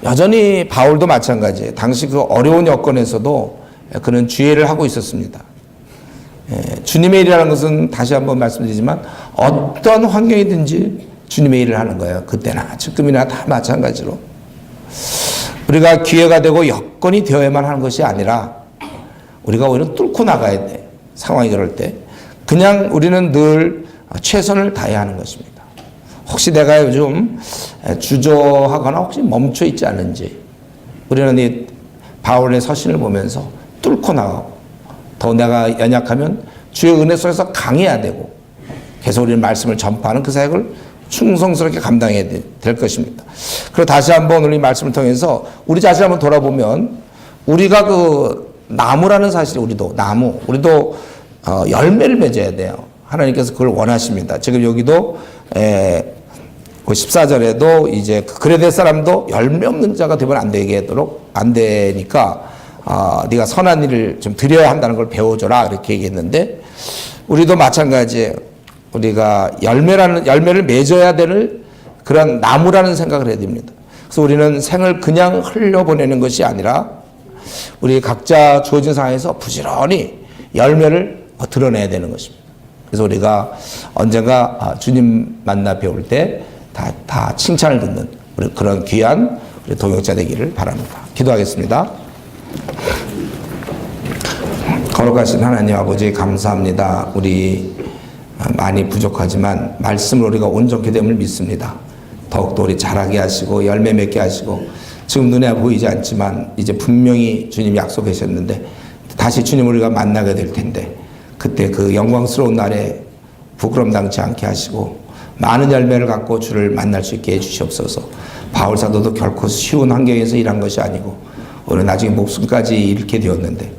여전히 바울도 마찬가지예요. 당시 그 어려운 여건에서도 그는 주의를 하고 있었습니다. 주님의 일이라는 것은 다시 한번 말씀드리지만 어떤 환경이든지 주님의 일을 하는 거예요. 그때나 지금이나 다 마찬가지로. 우리가 기회가 되고 여건이 되어야만 하는 것이 아니라 우리가 오히려 뚫고 나가야 돼. 상황이 그럴 때. 그냥 우리는 늘 최선을 다해야 하는 것입니다. 혹시 내가 요즘 주저하거나 혹시 멈춰 있지 않은지 우리는 이 바울의 서신을 보면서 뚫고 나가고 더 내가 연약하면 주의 은혜 속에서 강해야 되고 계속 우리는 말씀을 전파하는 그 사역을 충성스럽게 감당해야 될 것입니다. 그리고 다시 한번 우리 말씀을 통해서 우리 자신 한번 돌아보면 우리가 그 나무라는 사실이 우리도 열매를 맺어야 돼요. 하나님께서 그걸 원하십니다. 지금 여기도 14절에도 이제 그레데 사람도 열매 없는 자가 되면 안 되도록 안 되니까 네가 선한 일을 좀 드려야 한다는 걸 배워줘라 이렇게 얘기했는데 우리도 마찬가지예요. 우리가 열매를 맺어야 되는 그런 나무라는 생각을 해야 됩니다. 그래서 우리는 생을 그냥 흘려보내는 것이 아니라 우리 각자 주어진 상황에서 부지런히 열매를 드러내야 되는 것입니다. 그래서 우리가 언젠가 주님 만나 배울 때 다 칭찬을 듣는 우리 그런 귀한 우리 동역자 되기를 바랍니다. 기도하겠습니다. 거룩하신 하나님 아버지 감사합니다. 우리 많이 부족하지만 말씀으로 우리가 온전케 됨을 믿습니다. 더욱더 우리 자라게 하시고 열매 맺게 하시고 지금 눈에 보이지 않지만 이제 분명히 주님이 약속하셨는데 다시 주님을 우리가 만나게 될 텐데 그때 그 영광스러운 날에 부끄럼 당치 않게 하시고 많은 열매를 갖고 주를 만날 수 있게 해주시옵소서. 바울 사도도 결코 쉬운 환경에서 일한 것이 아니고 오늘 나중에 목숨까지 잃게 되었는데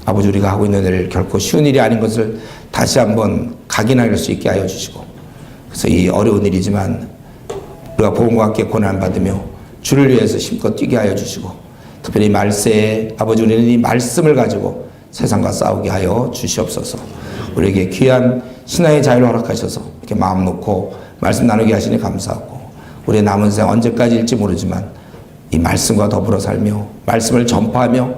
아버지 우리가 하고 있는 일을 결코 쉬운 일이 아닌 것을 다시 한번 각인할 수 있게 하여 주시고 그래서 이 어려운 일이지만 우리가 복음과 함께 고난받으며 주를 위해서 힘껏 뛰게 하여 주시고 특별히 말세에 아버지 우리는 이 말씀을 가지고 세상과 싸우게 하여 주시옵소서. 우리에게 귀한 신앙의 자유를 허락하셔서 이렇게 마음 놓고 말씀 나누게 하시니 감사하고 우리의 남은 생 언제까지일지 모르지만 이 말씀과 더불어 살며 말씀을 전파하며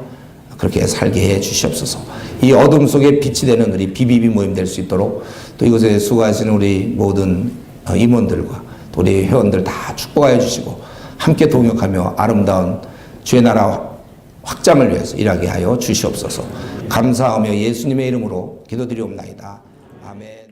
그렇게 살게 해 주시옵소서. 이 어둠 속에 빛이 되는 우리 BBB 모임 될 수 있도록 또 이곳에 수고하시는 우리 모든 임원들과 또 우리 회원들 다 축복하여 주시고 함께 동역하며 아름다운 주의 나라 확장을 위해서 일하게 하여 주시옵소서. 감사하며 예수님의 이름으로 기도드리옵나이다. 아멘.